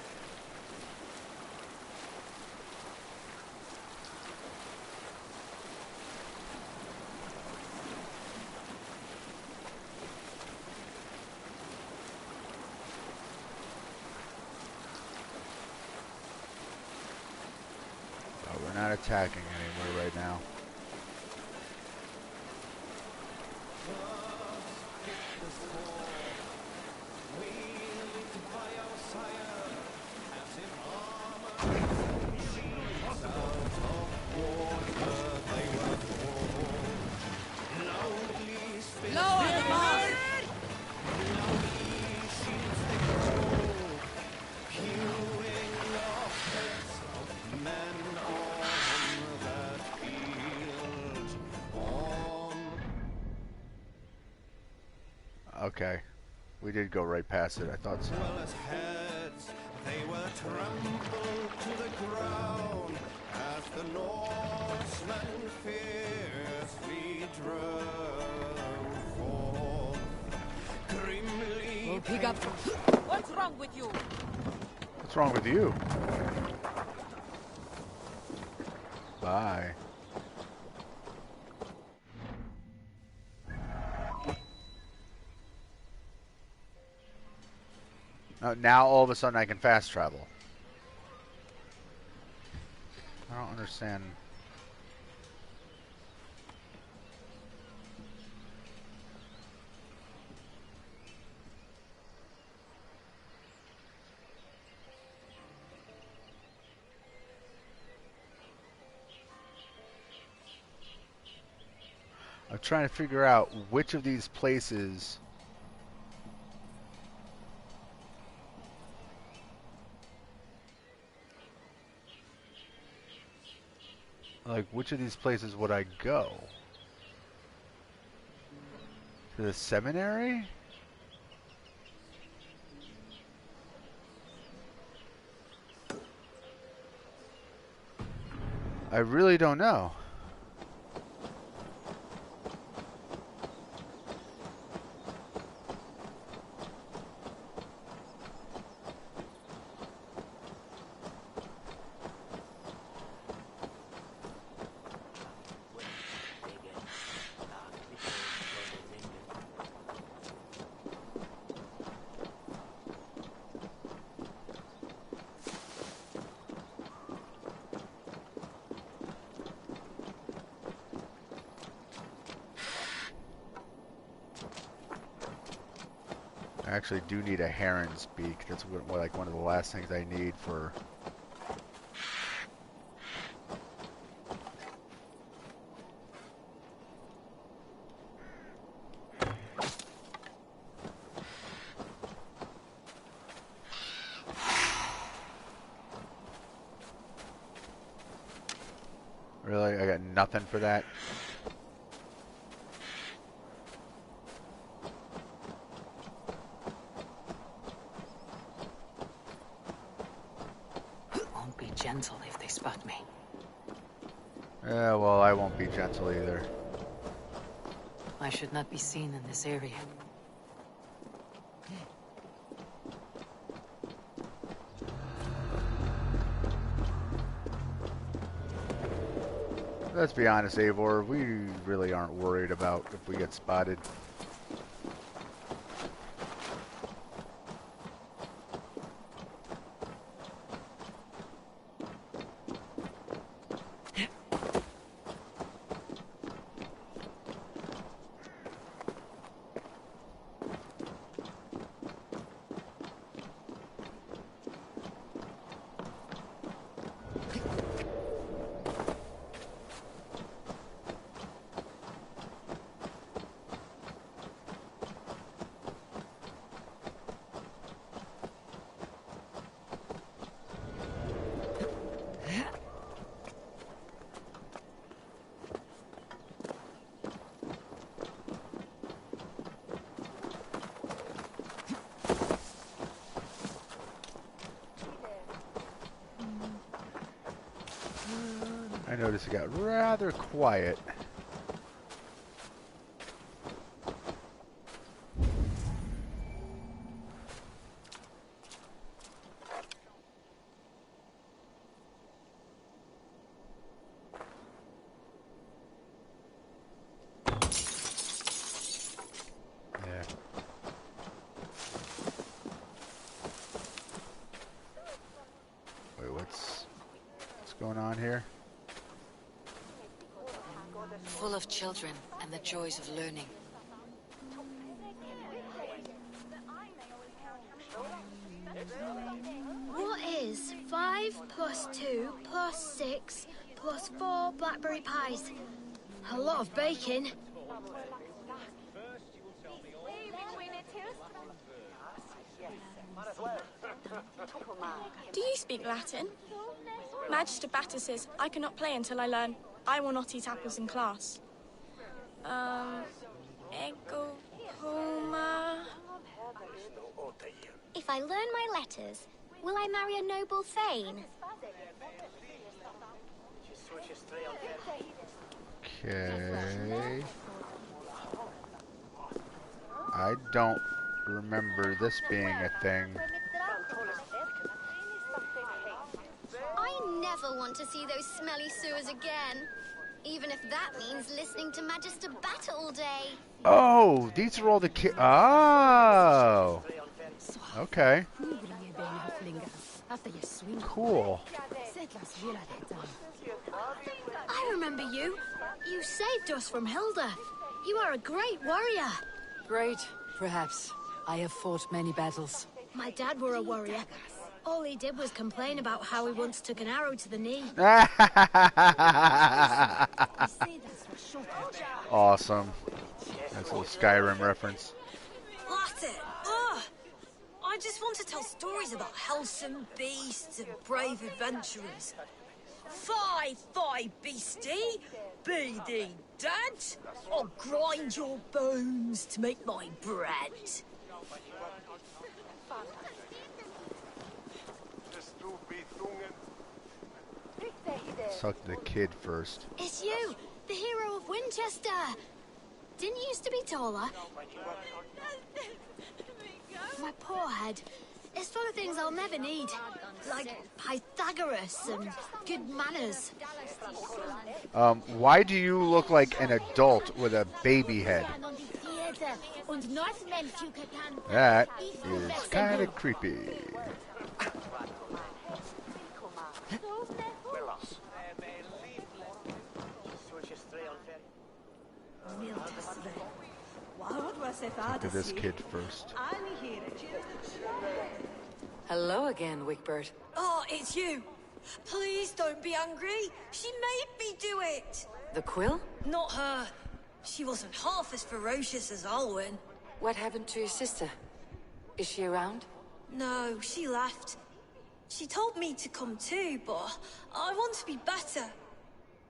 But we're not attacking anywhere right now. Lower the mast! Okay. We did go right past it. I thought so. Heads, they were trampled to the ground as the Norsemen fiercely drove forth. Grimly We'll pick up. What's wrong with you? What's wrong with you? Bye. Now all of a sudden I can fast travel. I don't understand. I'm trying to figure out which of these places which of these places would I go? To the seminary? I really don't know. I actually do need a heron's beak. That's like one of the last things I need for... Really? I got nothing for that? Won't be gentle if they spot me. Yeah, well, I won't be gentle either. I should not be seen in this area. Let's be honest, Eivor, we really aren't worried about if we get spotted. I noticed it got rather quiet. going on here? Full of children and the joys of learning. What is 5 plus 2 plus 6 plus 4 blackberry pies? A lot of bacon. Do you speak Latin? Magister Batter says I cannot play until I learn I will not eat apples in class. Ego Puma. If I learn my letters, will I marry a noble thane? Okay. I don't remember this being a thing. I never want to see those smelly sewers again. Even if that means listening to Magister Batter all day. Oh, these are all the kids. Oh. Okay. Cool. I remember you. You saved us from Hilda. You are a great warrior. Great, perhaps. I have fought many battles. My dad were a warrior. All he did was complain about how he once took an arrow to the knee. Awesome. That's a little Skyrim reference. Latin! Ugh! I just want to tell stories about wholesome beasts and brave adventurers. Fie, fie, beastie! Be thee dead? I'll grind your bones to make my bread. Talk to the kid first. It's you, the hero of Winchester. Didn't you used to be taller? My poor head. It's full of things I'll never need. Like Pythagoras and good manners. Why do you look like an adult with a baby head? That is kind of creepy. Talk to this kid first. Hello again, Wickbird. Oh, it's you. Please don't be angry. She made me do it. The quill? Not her. She wasn't half as ferocious as Alwyn. What happened to your sister? Is she around? No, she left. She told me to come too, but I want to be better.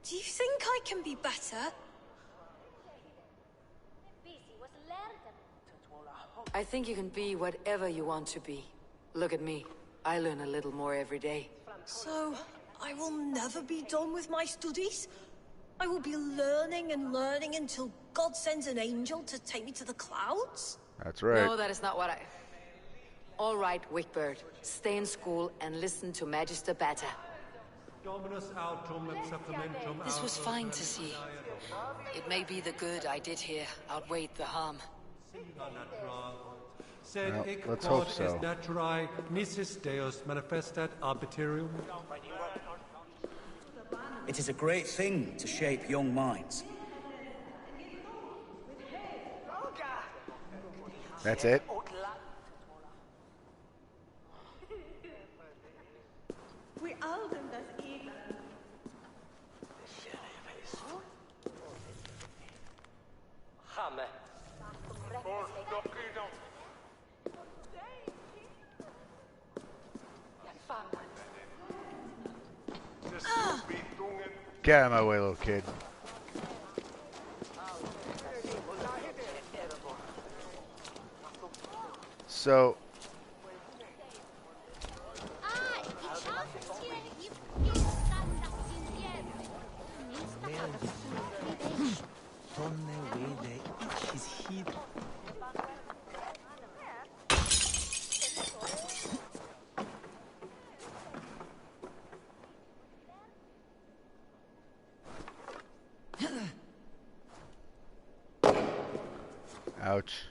Do you think I can be better? I think you can be whatever you want to be. Look at me. I learn a little more every day. So, I will never be done with my studies? I will be learning and learning until God sends an angel to take me to the clouds? That's right. No, that is not what I... All right, Wickbird. Stay in school and listen to Magister Batter. This was fine to see. It may be the good I did here outweighed the harm. Well, let's hope so. It is a great thing to shape young minds. That's it? Get out of my way, little kid. So... Ouch.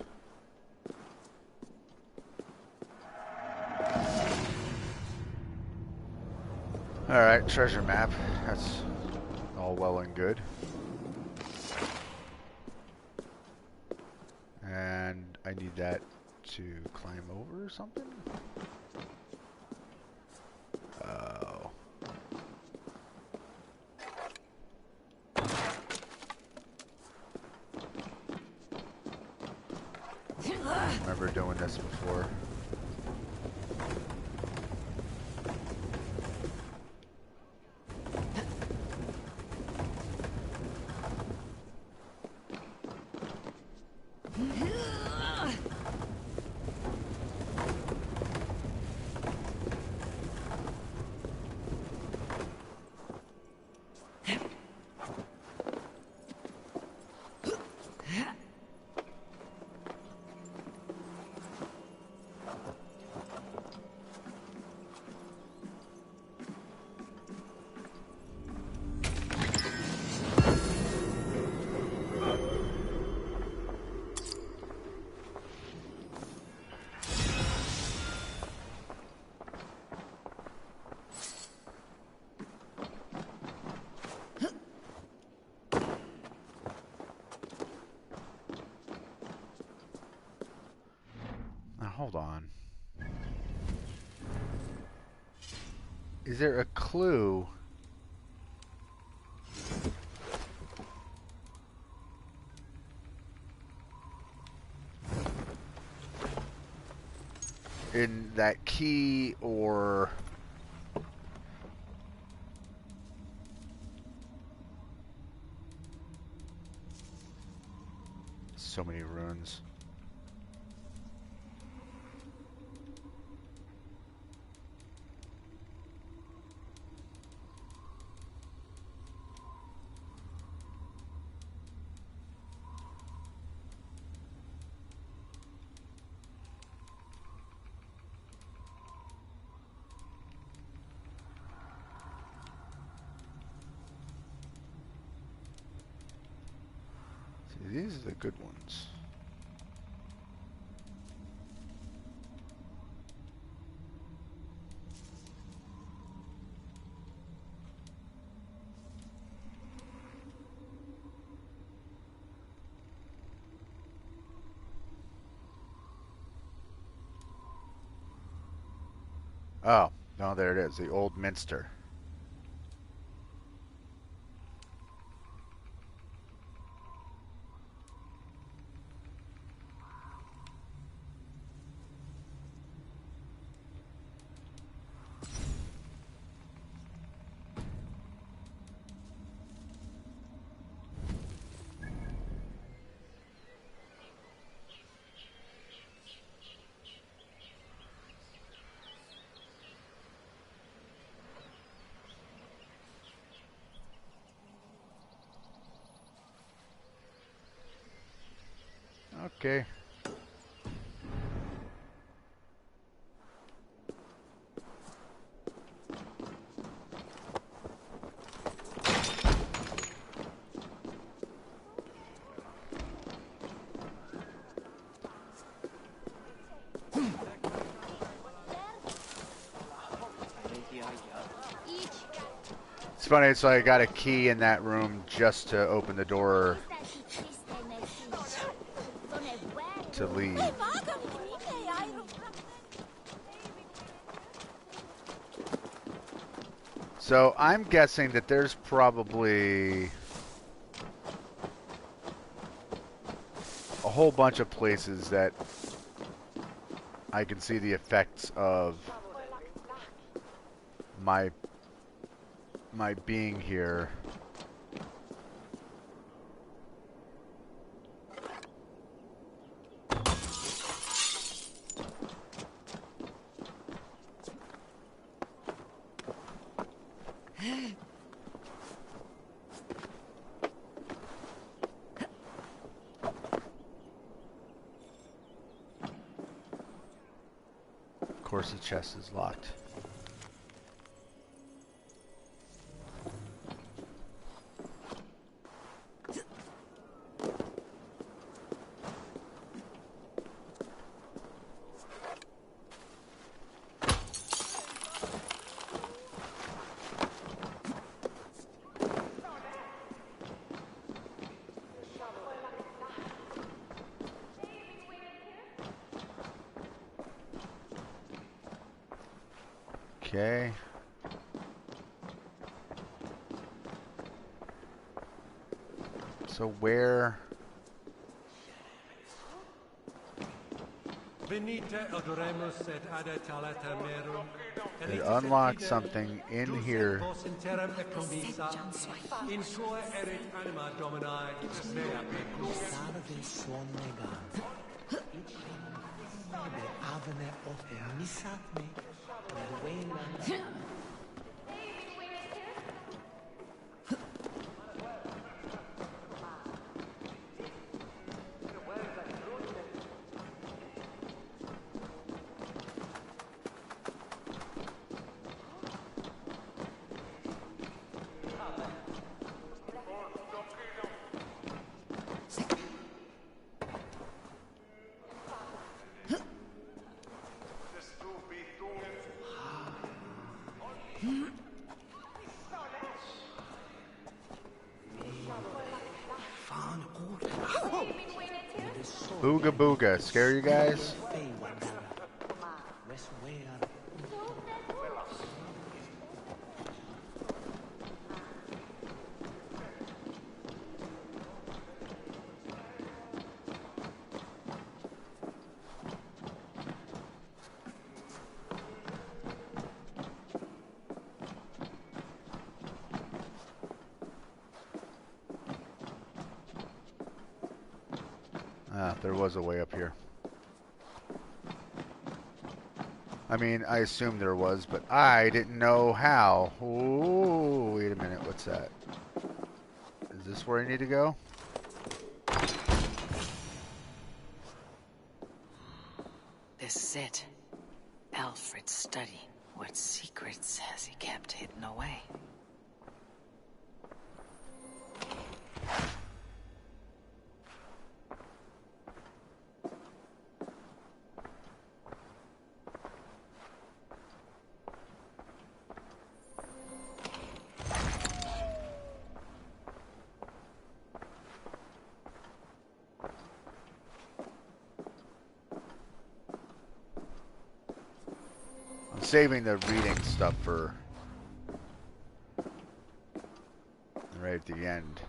Alright, treasure map. That's all well and good. And I need that to climb over or something? Oh. I remember doing this before. Now hold on. Is there a clue? In that key or so many runes. See, these are the good ones. Oh, no, there it is. The Old Minster. Okay. It's funny, so I got a key in that room just to open the door to leave. So I'm guessing that there's probably a whole bunch of places that I can see the effects of my being here. Of course, the chest is locked. Okay. So where... It unlocked something in here. Booga booga. Scare you guys? Ah, there was a way up here. I mean, I assumed there was, but I didn't know how. Ooh, wait a minute. What's that? Is this where I need to go? This is it. Alfred's study. What secrets has he kept hidden away? Saving the reading stuff for right at the end.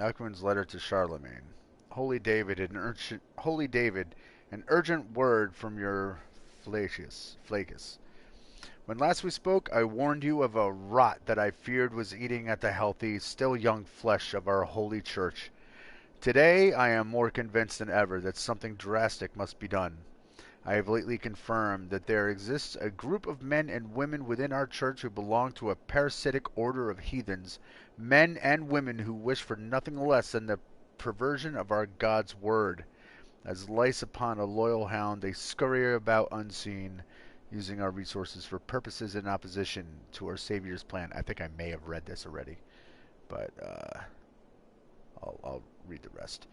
Alcuin's letter to Charlemagne. Holy David, an urgent word from your Flacius. When last we spoke, I warned you of a rot that I feared was eating at the healthy, still young flesh of our holy church. Today, I am more convinced than ever that something drastic must be done. I have lately confirmed that there exists a group of men and women within our church who belong to a parasitic order of heathens, men and women who wish for nothing less than the perversion of our God's word. As lice upon a loyal hound, they scurry about unseen, using our resources for purposes in opposition to our Savior's plan. I think I may have read this already, but I'll read the rest.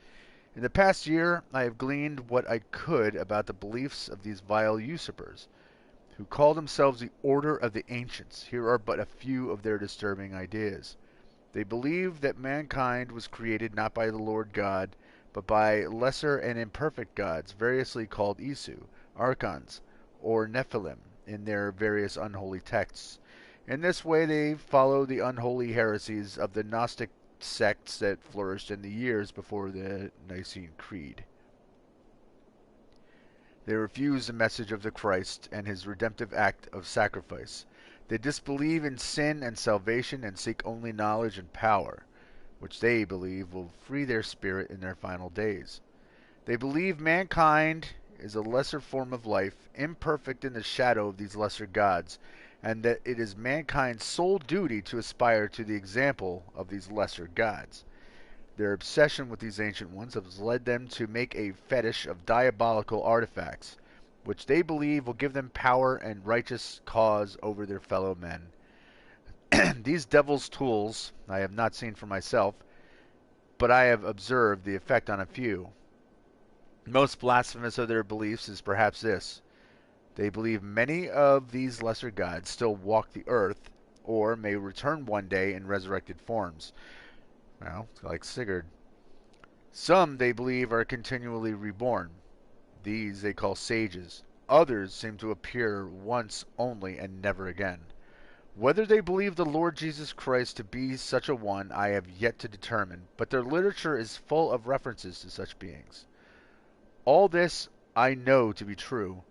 In the past year, I have gleaned what I could about the beliefs of these vile usurpers, who call themselves the Order of the Ancients. Here are but a few of their disturbing ideas. They believe that mankind was created not by the Lord God, but by lesser and imperfect gods, variously called Isu, Archons, or Nephilim, in their various unholy texts. In this way they follow the unholy heresies of the Gnostic sects that flourished in the years before the Nicene Creed. They refuse the message of the Christ and his redemptive act of sacrifice. They disbelieve in sin and salvation and seek only knowledge and power, which they believe will free their spirit in their final days. They believe mankind is a lesser form of life, imperfect in the shadow of these lesser gods, and that it is mankind's sole duty to aspire to the example of these lesser gods. Their obsession with these ancient ones has led them to make a fetish of diabolical artifacts, which they believe will give them power and righteous cause over their fellow men. These devil's tools I have not seen for myself, but I have observed the effect on a few. Most blasphemous of their beliefs is perhaps this. They believe many of these lesser gods still walk the earth, or may return one day in resurrected forms. Well, like Sigurd. Some, they believe, are continually reborn. These they call sages. others seem to appear once only and never again. Whether they believe the Lord Jesus Christ to be such a one, I have yet to determine, but their literature is full of references to such beings. All this I know to be true.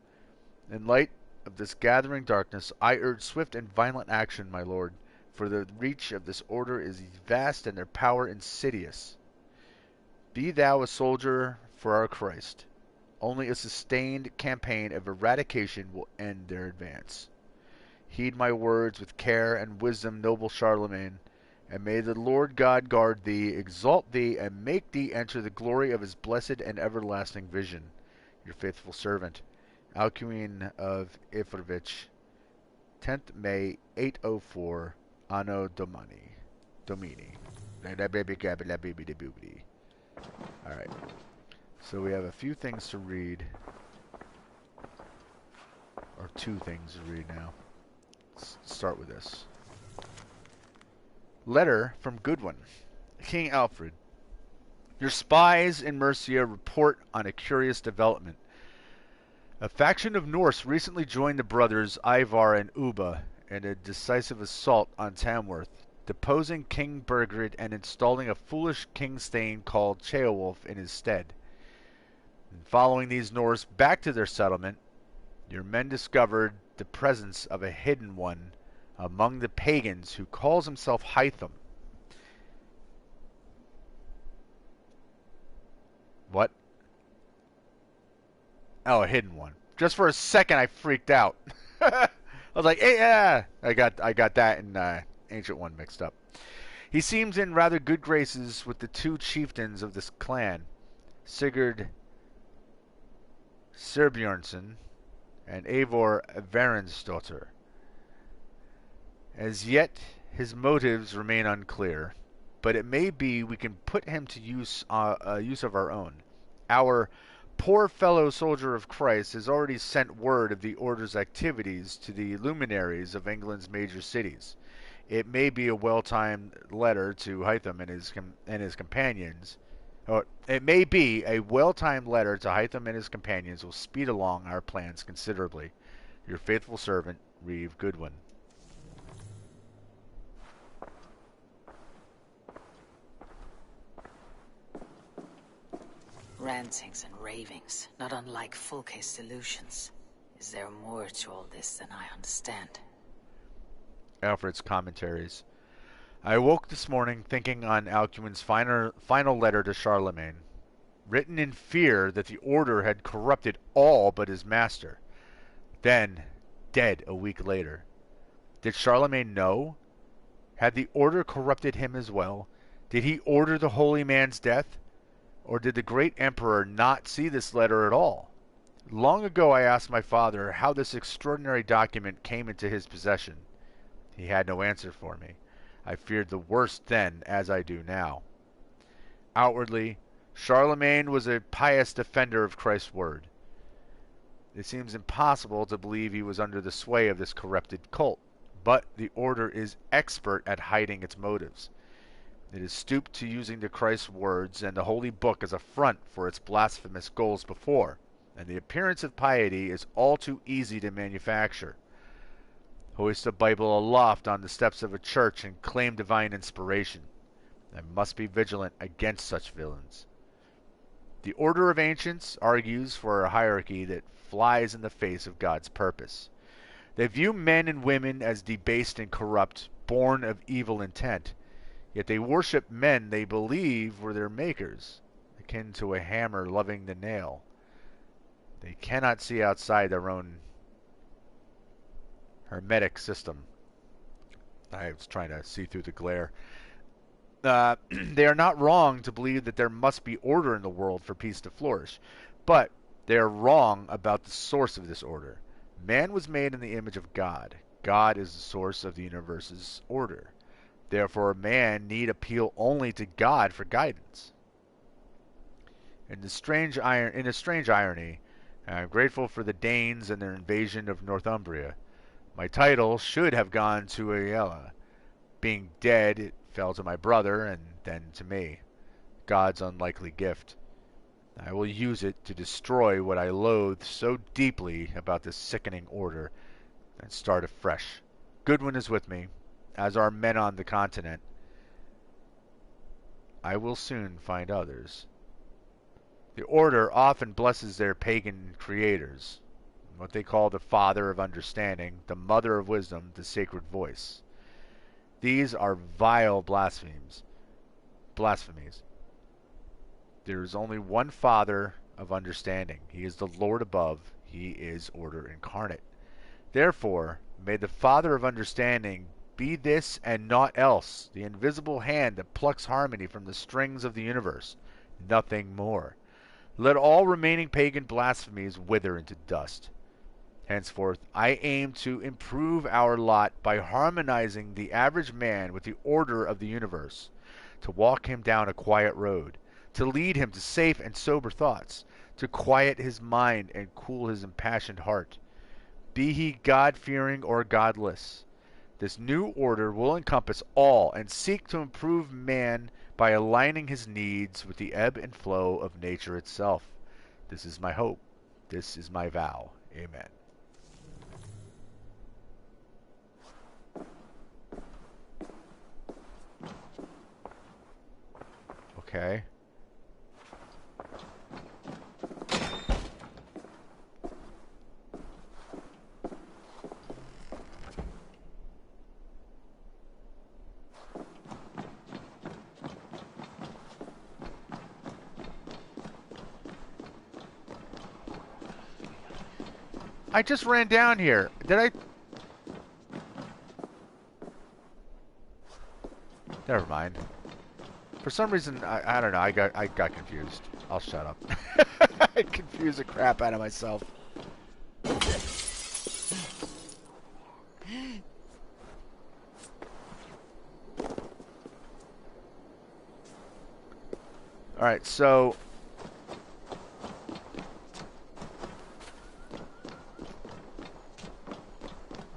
In light of this gathering darkness, I urge swift and violent action, my lord, for the reach of this order is vast and their power insidious. Be thou a soldier for our Christ. Only a sustained campaign of eradication will end their advance. Heed my words with care and wisdom, noble Charlemagne, and may the Lord God guard thee, exalt thee, and make thee enter the glory of his blessed and everlasting vision. Your faithful servant, Alcuin of Ifrovich, 10th May, 804, Anno Domini. Alright, so we have a few things to read, or two things to read now. Let's start with this. Letter from Goodwin. King Alfred. Your spies in Mercia report on a curious development. A faction of Norse recently joined the brothers Ivar and Ubba in a decisive assault on Tamworth, deposing King Burgred and installing a foolish King Stain called Ceolwulf in his stead. And following these Norse back to their settlement, your men discovered the presence of a hidden one among the pagans who calls himself Hytham. What? Oh, a hidden one. Just for a second, I freaked out. I was like, hey, yeah. I got that and Ancient One mixed up. He seems in rather good graces with the two chieftains of this clan, Sigurd Sirbjörnsson and Eivor Varinsdottir. As yet, his motives remain unclear, but it may be we can put him to use of our own. Our poor fellow soldier of Christ has already sent word of the Order's activities to the luminaries of England's major cities. It may be a well-timed letter to Hytham and his companions. Or it may be a well-timed letter to Hytham and his companions will speed along our plans considerably. Your faithful servant, Reeve Goodwin. Rantings and ravings, not unlike Fulke's delusions. Is there more to all this than I understand? Alfred's commentaries. I awoke this morning thinking on Alcuin's final letter to Charlemagne, written in fear that the Order had corrupted all but his master. Then, dead a week later. Did Charlemagne know? Had the Order corrupted him as well? Did he order the holy man's death? Or did the great emperor not see this letter at all? Long ago I asked my father how this extraordinary document came into his possession. He had no answer for me. I feared the worst then, as I do now. Outwardly, Charlemagne was a pious defender of Christ's word. It seems impossible to believe he was under the sway of this corrupted cult, but the Order is expert at hiding its motives. It is stooped to using the Christ's words and the Holy Book as a front for its blasphemous goals before, and the appearance of piety is all too easy to manufacture. Hoist a Bible aloft on the steps of a church and claim divine inspiration. I must be vigilant against such villains. The Order of Ancients argues for a hierarchy that flies in the face of God's purpose. They view men and women as debased and corrupt, born of evil intent. Yet they worship men they believe were their makers, akin to a hammer loving the nail. They cannot see outside their own hermetic system. I was trying to see through the glare. They are not wrong to believe that there must be order in the world for peace to flourish, but they are wrong about the source of this order. Man was made in the image of God. God is the source of the universe's order. Therefore, man need appeal only to God for guidance. In a strange irony, I am grateful for the Danes and their invasion of Northumbria. My title should have gone to Aella. Being dead, it fell to my brother, and then to me. God's unlikely gift. I will use it to destroy what I loathe so deeply about this sickening order, and start afresh. Goodwin is with me, as are men on the continent. I will soon find others. The order often blesses their pagan creators, what they call the Father of Understanding, the Mother of Wisdom, the Sacred Voice. These are vile blasphemies. There is only one Father of Understanding. He is the Lord above. He is order incarnate. Therefore, may the Father of Understanding be this and naught else, the invisible hand that plucks harmony from the strings of the universe, nothing more. Let all remaining pagan blasphemies wither into dust. Henceforth, I aim to improve our lot by harmonizing the average man with the order of the universe, to walk him down a quiet road, to lead him to safe and sober thoughts, to quiet his mind and cool his impassioned heart. Be he God-fearing or godless, this new order will encompass all and seek to improve man by aligning his needs with the ebb and flow of nature itself. This is my hope. This is my vow. Amen. Okay. I just ran down here. Did I? Never mind. For some reason, I don't know. I got confused. I'll shut up. I confused the crap out of myself. All right, so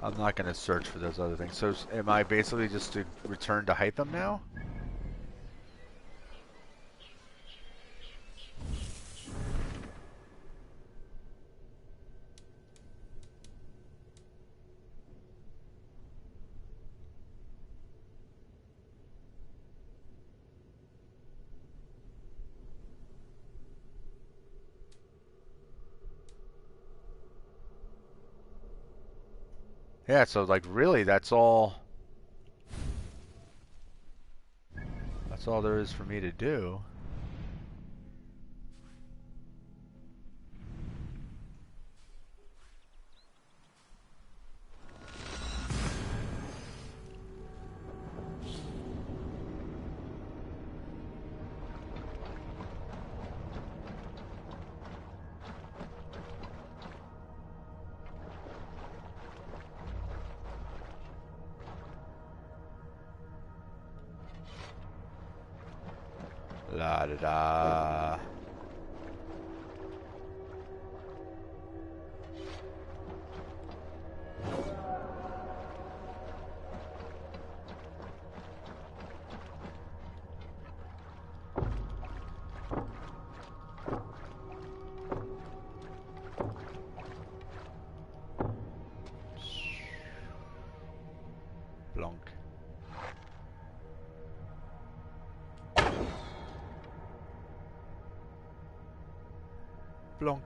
I'm not going to search for those other things. So am I basically just to return to Hytham now? Yeah, so like really that's all there is for me to do. La da da. Blonk. Blonk.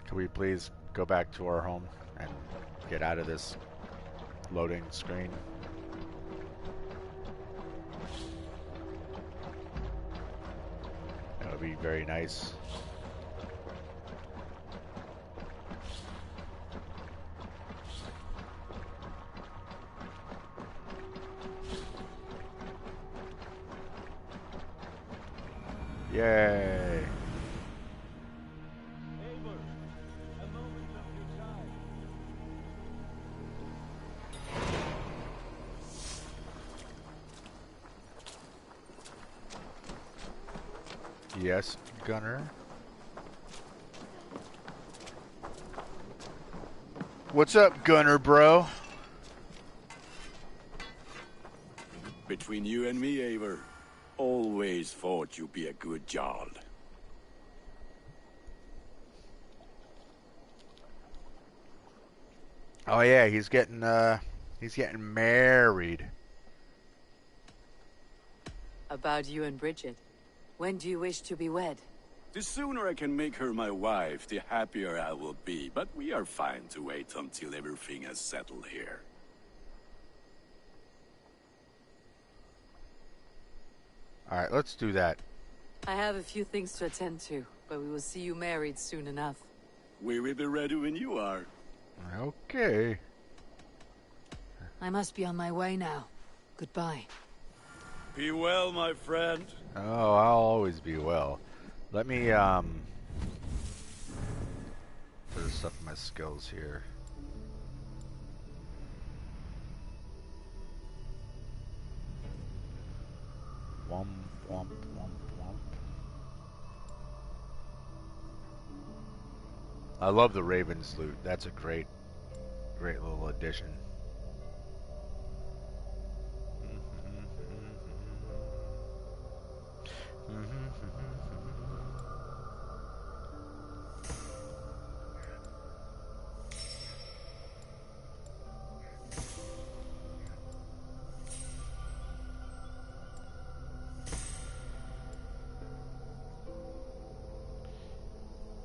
Can we please go back to our home and get out of this loading screen? That would be very nice. Yay. Yes, Gunner. What's up, Gunner, bro? Between you and me, Eivor, always thought you'd be a good Jarl. Oh yeah, he's getting married. About you and Bridget. When do you wish to be wed? The sooner I can make her my wife, the happier I will be. But we are fine to wait until everything has settled here. Alright, let's do that. I have a few things to attend to, but we will see you married soon enough. We will be ready when you are. Okay. I must be on my way now. Goodbye. Be well, my friend. Oh, I'll always be well. Let me, put stuff in my skills here. Womp, womp, womp, womp. I love the Raven's loot. That's a great little addition.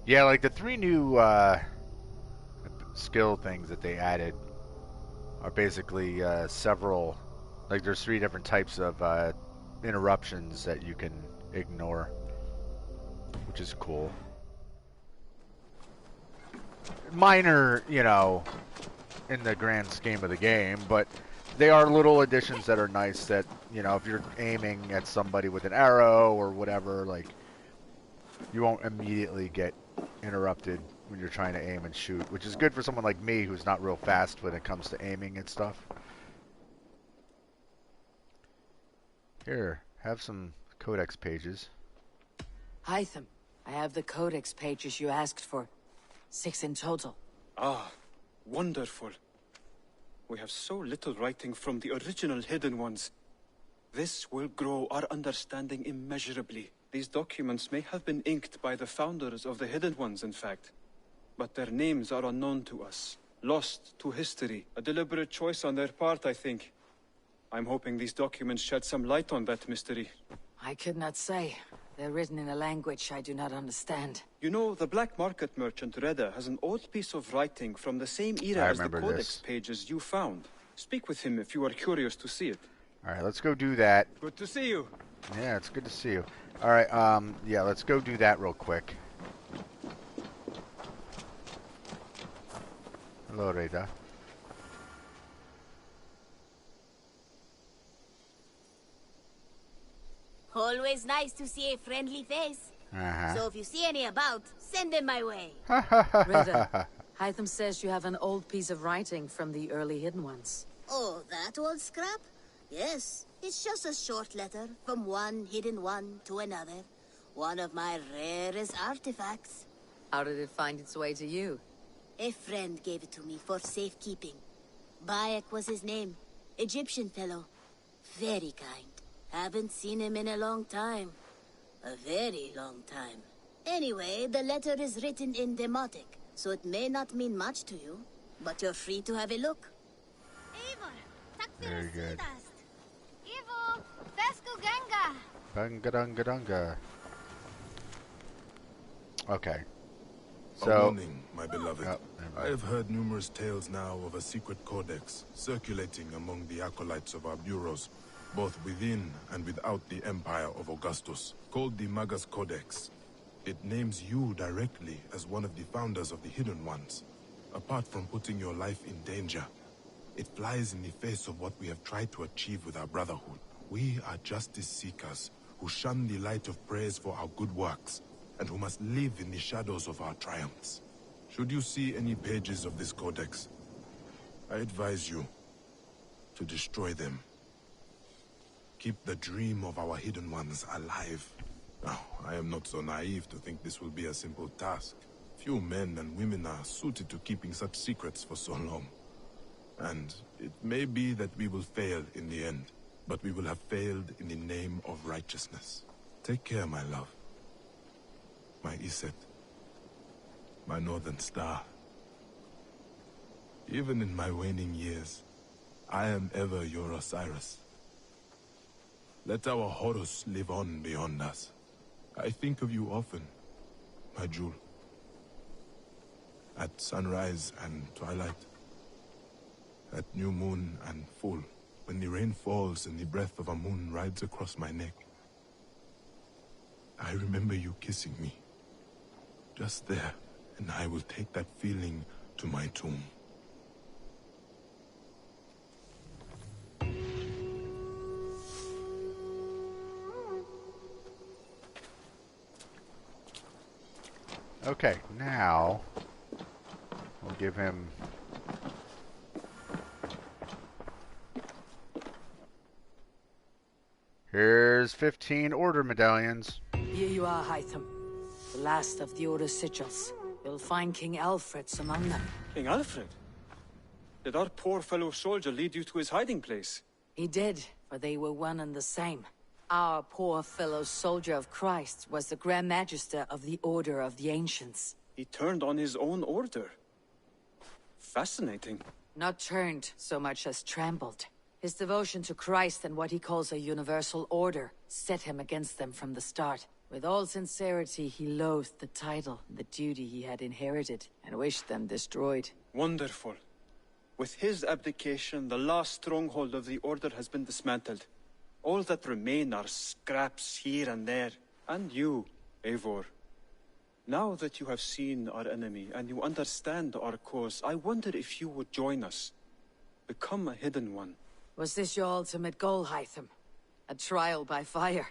Yeah, like the 3 new skill things that they added are basically several, like there's 3 different types of interruptions that you can ignore, which is cool. Minor, you know, in the grand scheme of the game, but they are little additions that are nice that, you know, if you're aiming at somebody with an arrow or whatever, like, you won't immediately get interrupted when you're trying to aim and shoot, which is good for someone like me who's not real fast when it comes to aiming and stuff. Here, have some codex pages. Hytham, I have the codex pages you asked for. 6 in total. Ah, wonderful. We have so little writing from the original Hidden Ones. This will grow our understanding immeasurably. These documents may have been inked by the founders of the Hidden Ones, in fact. But their names are unknown to us. Lost to history. A deliberate choice on their part, I think. I'm hoping these documents shed some light on that mystery. I could not say. They're written in a language I do not understand. You know, the black market merchant Reda has an old piece of writing from the same era as the codex pages you found. Speak with him if you are curious to see it. Alright, let's go do that. Good to see you. Yeah, it's good to see you. Alright, yeah, let's go do that real quick. Hello, Reda. Always nice to see a friendly face. So if you see any about, send them my way. Reda, Hytham says you have an old piece of writing from the early Hidden Ones. Oh, that old scrap? Yes, it's just a short letter from one Hidden One to another. One of my rarest artifacts. How did it find its way to you? A friend gave it to me for safekeeping. Bayek was his name. Egyptian fellow. Very kind. Haven't seen him in a long time. A very long time. Anyway, the letter is written in Demotic, so it may not mean much to you, but you're free to have a look. Very good. Ivo, Vesku Ganga. Dunga dunga dunga. Okay. A warning, my beloved. I have heard numerous tales now of a secret codex circulating among the acolytes of our bureaus, both within and without the Empire of Augustus, called the Magus Codex. It names you directly as one of the founders of the Hidden Ones. Apart from putting your life in danger, it flies in the face of what we have tried to achieve with our brotherhood. We are justice seekers who shun the light of praise for our good works, and who must live in the shadows of our triumphs. Should you see any pages of this codex, I advise you to destroy them. Keep the dream of our hidden ones alive. Now, I am not so naive to think this will be a simple task. Few men and women are suited to keeping such secrets for so long. And it may be that we will fail in the end, but we will have failed in the name of righteousness. Take care, my love. My Iset. My northern star. Even in my waning years, I am ever your Osiris. Let our Horus live on beyond us. I think of you often, my jewel. At sunrise and twilight. At new moon and full, when the rain falls and the breath of a moon rides across my neck. I remember you kissing me. Just there, and I will take that feeling to my tomb. Okay, now we'll give him here's 15 order medallions. Here you are, Hytham. The last of the Order sigils. You'll find King Alfred's among them. King Alfred? Did our poor fellow soldier lead you to his hiding place? He did, for they were one and the same. Our poor fellow soldier of Christ was the Grand Magister of the Order of the Ancients. He turned on his own order. Fascinating. Not turned so much as trampled. His devotion to Christ and what he calls a universal order set him against them from the start. With all sincerity, he loathed the title and the duty he had inherited, and wished them destroyed. Wonderful. With his abdication, the last stronghold of the Order has been dismantled. All that remain are scraps here and there. And you, Eivor. Now that you have seen our enemy and you understand our cause, I wonder if you would join us. Become a hidden one. Was this your ultimate goal, Hytham? A trial by fire?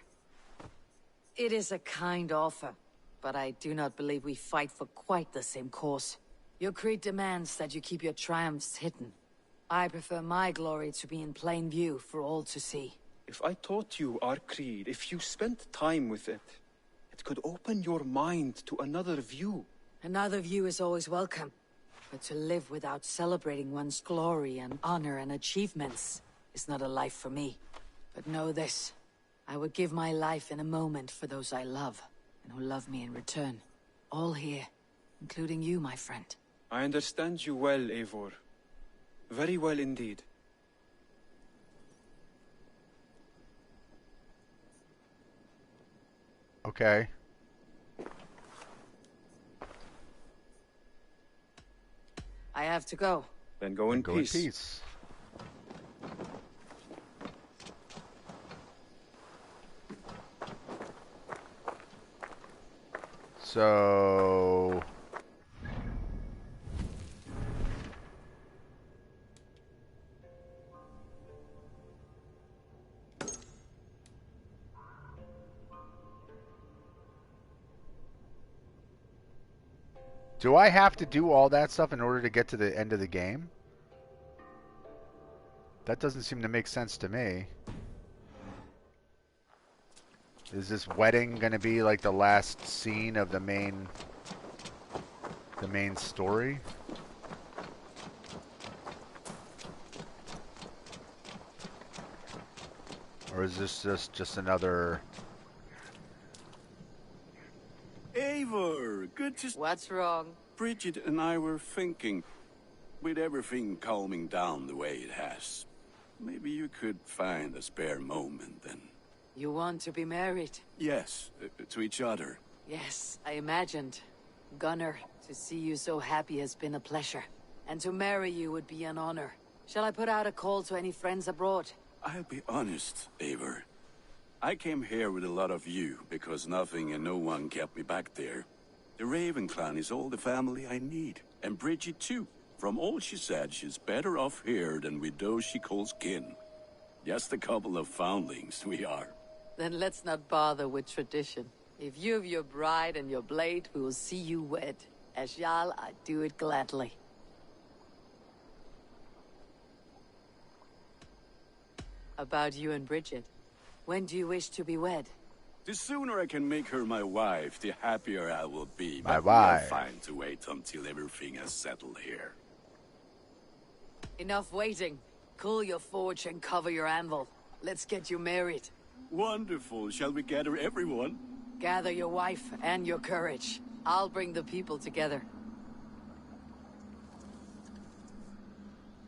It is a kind offer, but I do not believe we fight for quite the same cause. Your creed demands that you keep your triumphs hidden. I prefer my glory to be in plain view for all to see. If I taught you our creed, if you spent time with it, it could open your mind to another view. Another view is always welcome, but to live without celebrating one's glory and honor and achievements is not a life for me. But know this, I would give my life in a moment for those I love, and who love me in return. All here, including you, my friend. I understand you well, Eivor. Very well indeed. Okay. I have to go. Then go in peace. In peace. So... do I have to do all that stuff in order to get to the end of the game? That doesn't seem to make sense to me. Is this wedding going to be like the last scene of the main story? Or is this just another... Eivor, good to... What's wrong? Bridget and I were thinking, with everything calming down the way it has, maybe you could find a spare moment and... You want to be married? Yes, to each other. Yes, I imagined. Gunnar, to see you so happy has been a pleasure. And to marry you would be an honor. Shall I put out a call to any friends abroad? I'll be honest, Eivor. I came here with a lot of you, because nothing and no one kept me back there. The Raven clan is all the family I need. And Bridget too. From all she said, she's better off here than with those she calls kin. Just a couple of foundlings we are. Then let's not bother with tradition. If you've your bride and your blade, we will see you wed. As Jarl, I do it gladly. About you and Bridget. When do you wish to be wed? The sooner I can make her my wife, the happier I will be. My But we are wife. fine to wait until everything has settled here. Enough waiting. Cool your forge and cover your anvil. Let's get you married. Wonderful. Shall we gather everyone? Gather your wife and your courage. I'll bring the people together.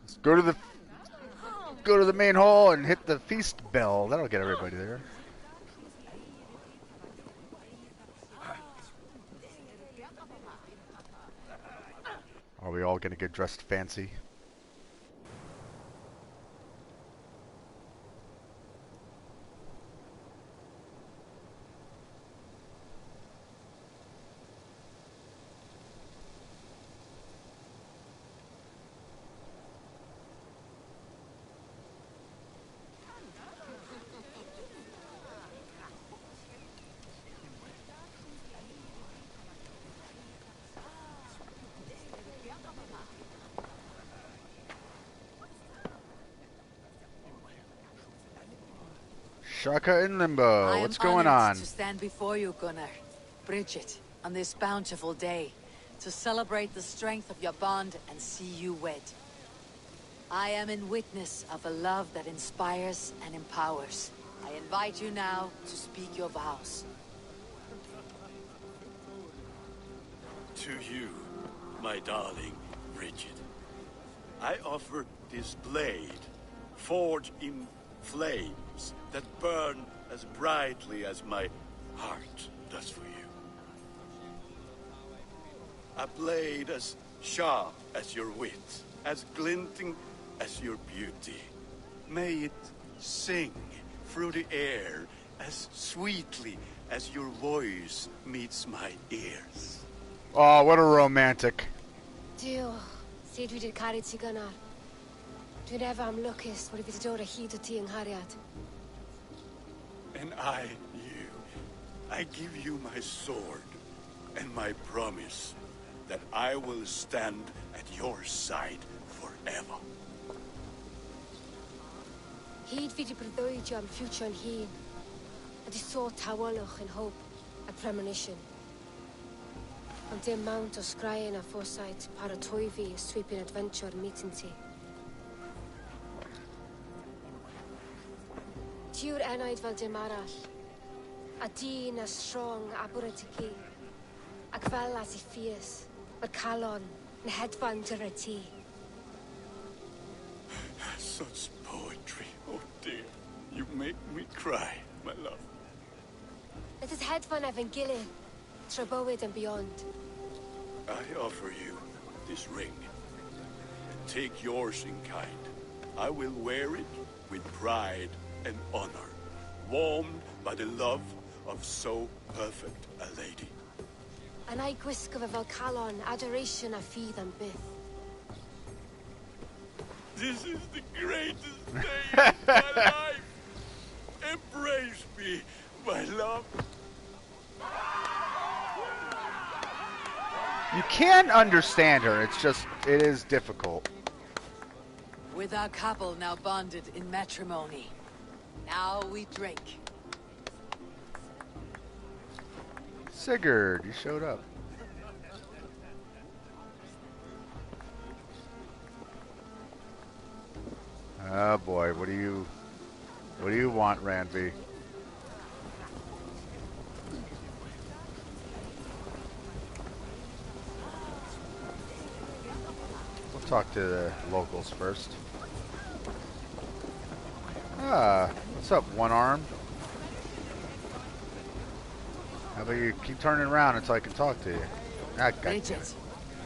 Let's go to the main hall and hit the feast bell. That'll get everybody there. Are we all gonna get dressed fancy? Shaka in Limbo, what's going on? To stand before you, Gunnar, Bridget, on this bountiful day, to celebrate the strength of your bond and see you wed. I am in witness of a love that inspires and empowers. I invite you now to speak your vows. To you, my darling Bridget, I offer this blade, forged in flames that burn as brightly as my heart does for you. A blade as sharp as your wit, as glinting as your beauty. May it sing through the air as sweetly as your voice meets my ears. Oh, what a romantic. Dio, sé dwi 'di caru ti gynnar. Dwi'n efo am lwcus bod I wedi dod o hyd o ti yng nghariad. And I give you my sword and my promise that I will stand at your side forever. Hyd fi 'di breuddwydio am ffiwtio'n hun. A di sôn tawolwch yn hope a premonition. Ond dim mount o sgraen a foresight paratoi fi sweeping adventure meeting ti. Tiw'r enaid fel dim arall. A dyn as strong a bwrdd ti ci. Ac fel as I fierce, mae'r calon yn hedfan dyr y ti. Such poetry, oh dear. You make me cry, my love. Let us hedfan efo'n gilydd, tra bywyd and beyond. I offer you this ring. Take yours in kind. I will wear it with pride and honor, warmed by the love of so perfect a lady. And I gwisgo fe fel calon, adoration a ffydd am byth. This is the greatest day of my life. Embrace me, my love. You can understand her, it's just, it is difficult. With our couple now bonded in matrimony, now we drink. Sigurd, you showed up. Oh boy, what do you want, Ranvi? We'll talk to the locals first. Ah, what's up, one arm? How about you keep turning around until I can talk to you? Ah, Bridget,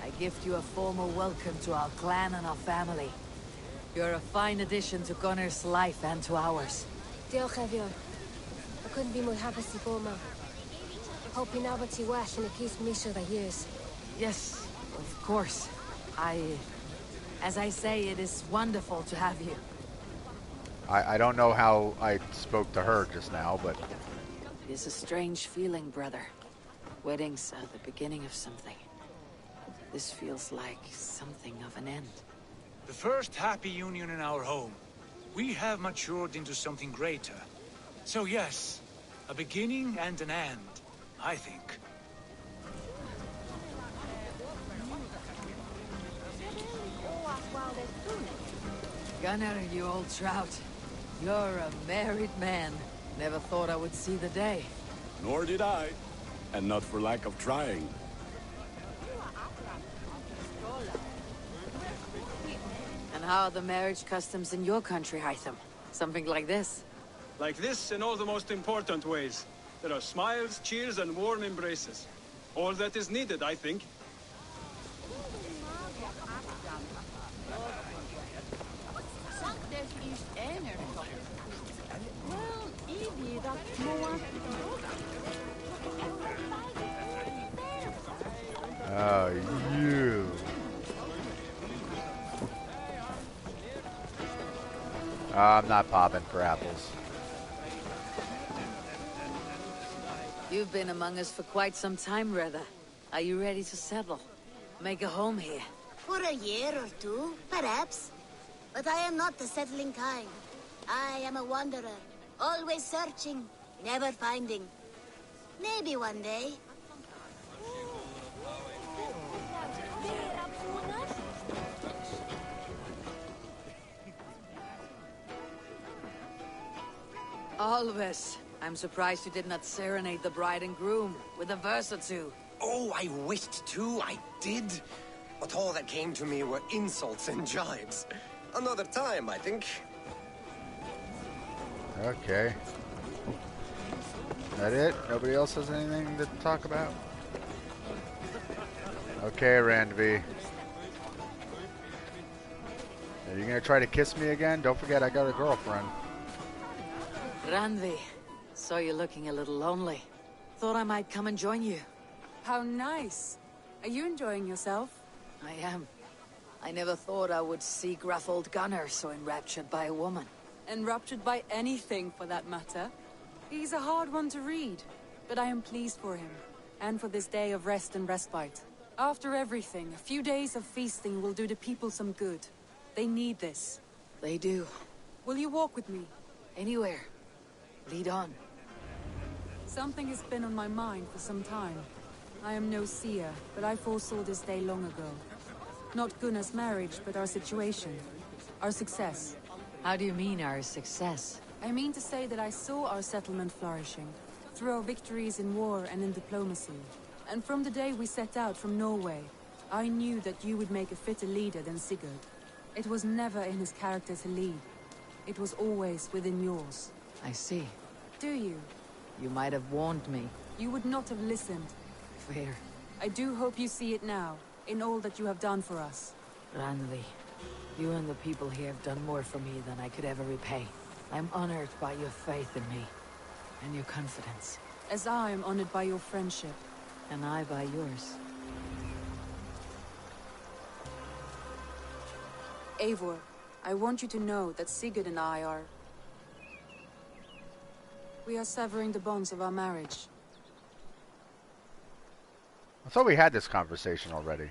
I gift you a formal welcome to our clan and our family. You're a fine addition to Gunnar's life and to ours. Diolch Efion. I couldn't be more hapus I bod ma. Hoping now bod ti well yn y cys misoedd a years. Yes, of course. As I say, it is wonderful to have you. I don't know how I spoke to her just now, but... It's a strange feeling, brother. Weddings are the beginning of something. This feels like something of an end. The first happy union in our home. We have matured into something greater. So yes, a beginning and an end, I think. Gunnar, you old trout. You're a married man. Never thought I would see the day. Nor did I. And not for lack of trying. And how are the marriage customs in your country, Hytham? Something like this? Like this in all the most important ways. There are smiles, cheers, and warm embraces. All that is needed, I think. Oh, you. I'm not popping for apples. You've been among us for quite some time, Rether. Are you ready to settle? Make a home here? For a year or two, perhaps. But I am not the settling kind. I am a wanderer, always searching, never finding. Maybe one day. Always. I'm surprised you did not serenade the bride and groom with a verse or two. Oh, I wished to, I did. But all that came to me were insults and jibes. Another time, I think. Okay. That it? Nobody else has anything to talk about? Okay, Randvi. Are you gonna try to kiss me again? Don't forget I got a girlfriend. Randvi, saw you looking a little lonely. Thought I might come and join you. How nice. Are you enjoying yourself? I am. I never thought I would see gruff old Gunnar so enraptured by a woman. Enraptured by anything, for that matter. He's a hard one to read, but I am pleased for him, and for this day of rest and respite. After everything, a few days of feasting will do the people some good. They need this. They do. Will you walk with me? Anywhere. Lead on. Something has been on my mind for some time. I am no seer, but I foresaw this day long ago. Not Gunnar's marriage, but our situation. Our success. How do you mean, our success? I mean to say that I saw our settlement flourishing, through our victories in war and in diplomacy. And from the day we set out from Norway, I knew that you would make a fitter leader than Sigurd. It was never in his character to lead. It was always within yours. I see. Do you? You might have warned me. You would not have listened. Fair. I do hope you see it now, in all that you have done for us. Randvi, you and the people here have done more for me than I could ever repay. I'm honored by your faith in me, and your confidence. As I am honored by your friendship. And I by yours. Eivor, I want you to know that Sigurd and I are... We are severing the bonds of our marriage. I thought we had this conversation already.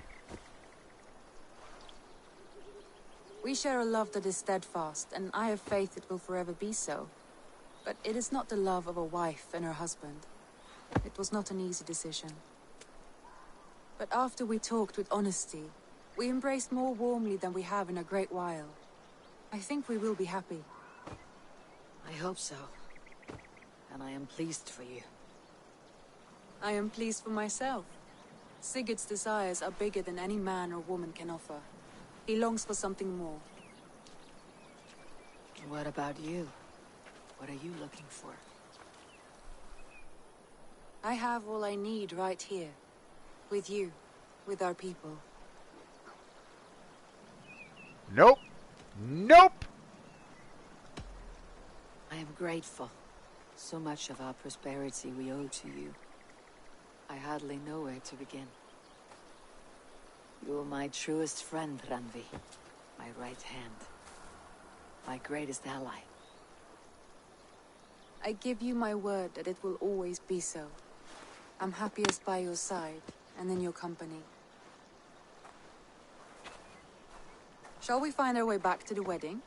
We share a love that is steadfast, and I have faith it will forever be so. But it is not the love of a wife and her husband. It was not an easy decision. But after we talked with honesty, we embraced more warmly than we have in a great while. I think we will be happy. I hope so. And I am pleased for you. I am pleased for myself. Sigurd's desires are bigger than any man or woman can offer. He longs for something more. What about you? What are you looking for? I have all I need right here. With you. With our people. Nope. Nope! I am grateful. So much of our prosperity we owe to you. I hardly know where to begin. You are my truest friend, Randvi. My right hand. My greatest ally. I give you my word that it will always be so. I'm happiest by your side, and in your company. Shall we find our way back to the wedding?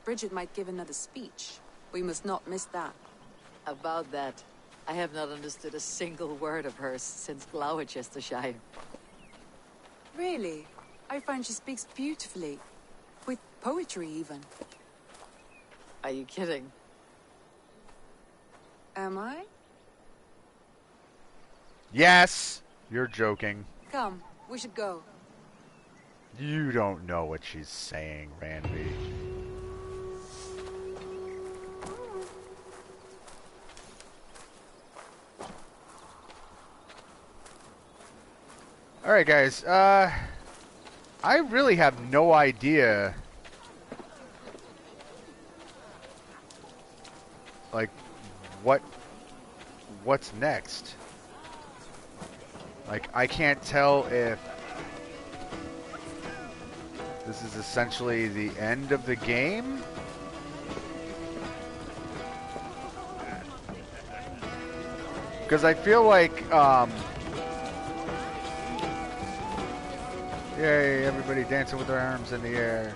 Bridget might give another speech. We must not miss that. About that, I have not understood a single word of hers since Gloucestershire. Really? I find she speaks beautifully. With poetry, even. Are you kidding? Am I? Yes! You're joking. Come, we should go. You don't know what she's saying, Randy. Alright, guys. I really have no idea, like, what's next. Like, I can't tell if this is essentially the end of the game. Because I feel like, yay, everybody dancing with their arms in the air.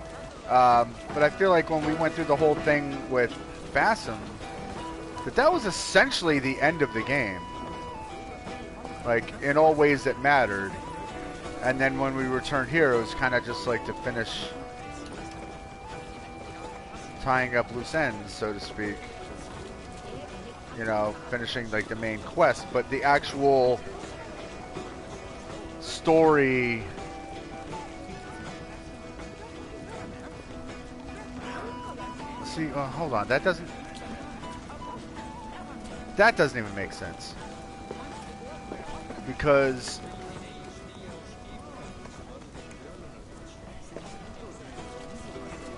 But I feel like when we went through the whole thing with Bassam, that was essentially the end of the game. Like, in all ways that mattered. And then when we returned here, it was kind of just like to finish tying up loose ends, so to speak. You know, finishing like the main quest. But the actual story... See, hold on. That doesn't even make sense. Because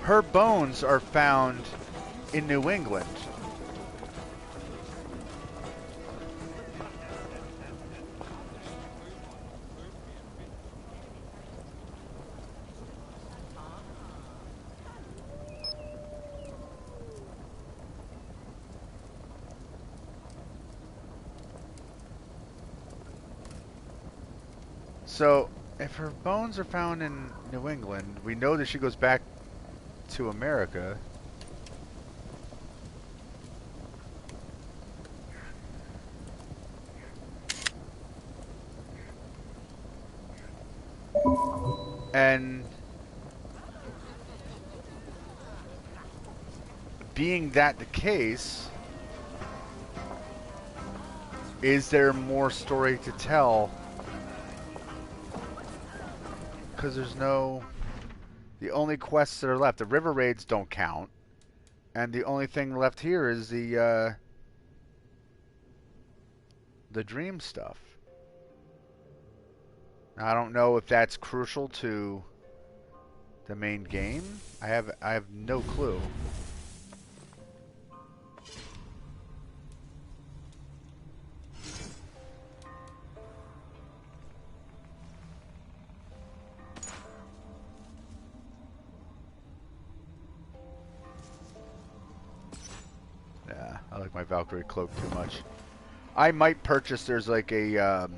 her bones are found in New England. So, if her bones are found in New England, we know that she goes back to America. And being that the case, is there more story to tell? Because there's no... The only quests that are left, the river raids don't count. And the only thing left here is the dream stuff. Now, I don't know if that's crucial to the main game. I have no clue. Yeah, I like my Valkyrie cloak too much. I might purchase, there's like a,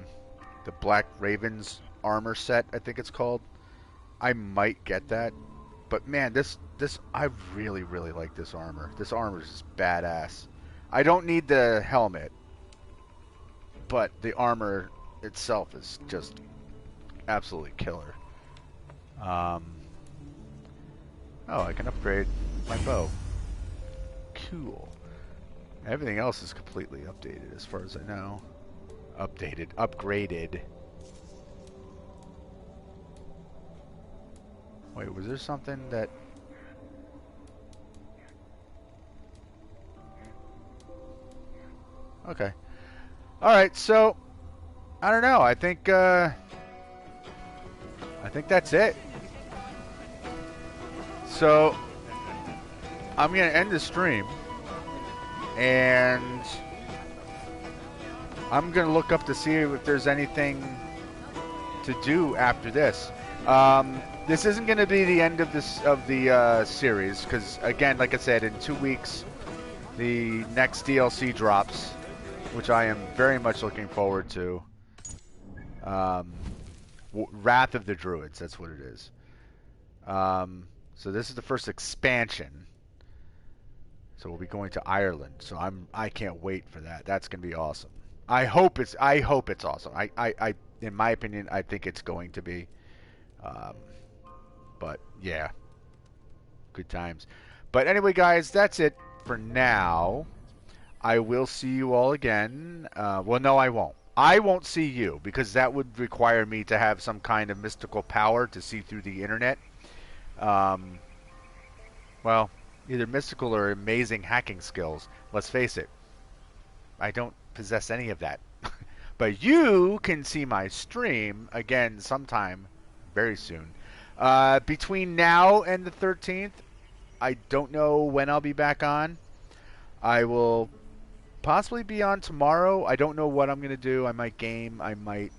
the Black Ravens armor set, I think it's called. I might get that. But man, I really, really like this armor. This armor is just badass. I don't need the helmet, but the armor itself is just absolutely killer. Oh, I can upgrade my bow. Cool. Everything else is completely updated as far as I know. Upgraded. Wait, was there something that... Okay. Alright, so... I don't know, I think that's it. So... I'm gonna end the stream. And I'm gonna look up to see if there's anything to do after this. This isn't gonna be the end of the series, because again, like I said, in 2 weeks the next DLC drops, which I am very much looking forward to. Wrath of the Druids, that's what it is. So this is the first expansion. So we'll be going to Ireland. So I can't wait for that. That's going to be awesome. I hope it's awesome. I in my opinion, I think it's going to be. But yeah, good times. But anyway, guys, that's it for now. I will see you all again. Well, no, I won't. I won't see you because that would require me to have some kind of mystical power to see through the internet. Well, either mystical or amazing hacking skills. Let's face it, I don't possess any of that. But you can see my stream again sometime very soon. Between now and the 13th, I don't know when I'll be back on. I will possibly be on tomorrow. I don't know what I'm going to do. I might game. I might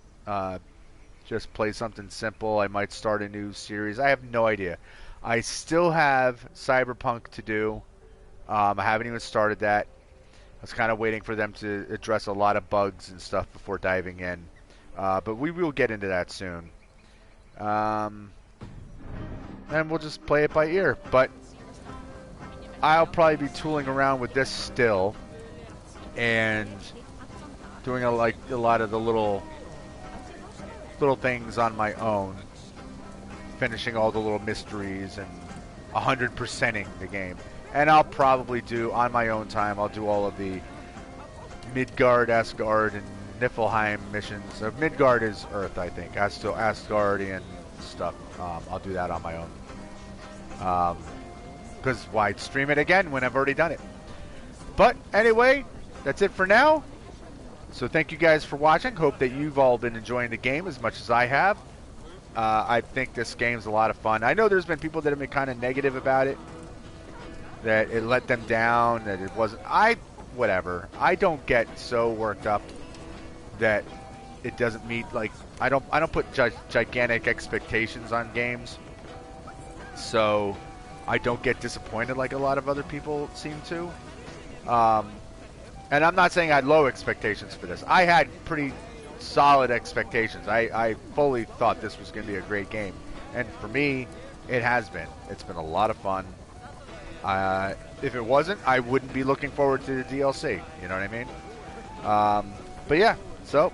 just play something simple. I might start a new series. I have no idea. I still have Cyberpunk to do. I haven't even started that. I was kind of waiting for them to address a lot of bugs and stuff before diving in. But we will get into that soon. And we'll just play it by ear. But I'll probably be tooling around with this still. And doing a lot of the little things on my own. Finishing all the little mysteries and 100%ing the game. And I'll probably do, on my own time, I'll do all of the Midgard, Asgard, and Niflheim missions. Midgard is Earth, I think. Asgardian stuff. I'll do that on my own. Because why stream it again when I've already done it? But anyway, that's it for now. So thank you guys for watching. Hope that you've all been enjoying the game as much as I have. I think this game's a lot of fun. I know there's been people that have been kind of negative about it. That it let them down, that it wasn't... whatever. I don't get so worked up that it doesn't meet, like... I don't put gigantic expectations on games. So, I don't get disappointed like a lot of other people seem to. And I'm not saying I had low expectations for this. I had pretty solid expectations. I fully thought this was going to be a great game. And for me, it has been. It's been a lot of fun. If it wasn't, I wouldn't be looking forward to the DLC. You know what I mean? But yeah, so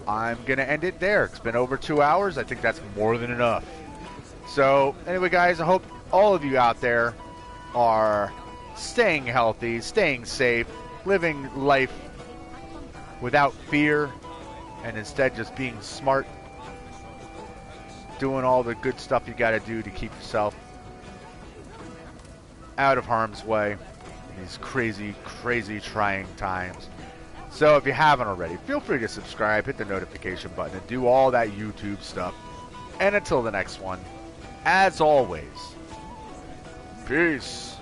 I'm going to end it there. It's been over 2 hours. I think that's more than enough. So anyway, guys, I hope all of you out there are staying healthy, staying safe, living life without fear, and instead just being smart, doing all the good stuff you got to do to keep yourself out of harm's way in these crazy, crazy trying times. So if you haven't already, feel free to subscribe, hit the notification button, and do all that YouTube stuff. And until the next one, as always, peace.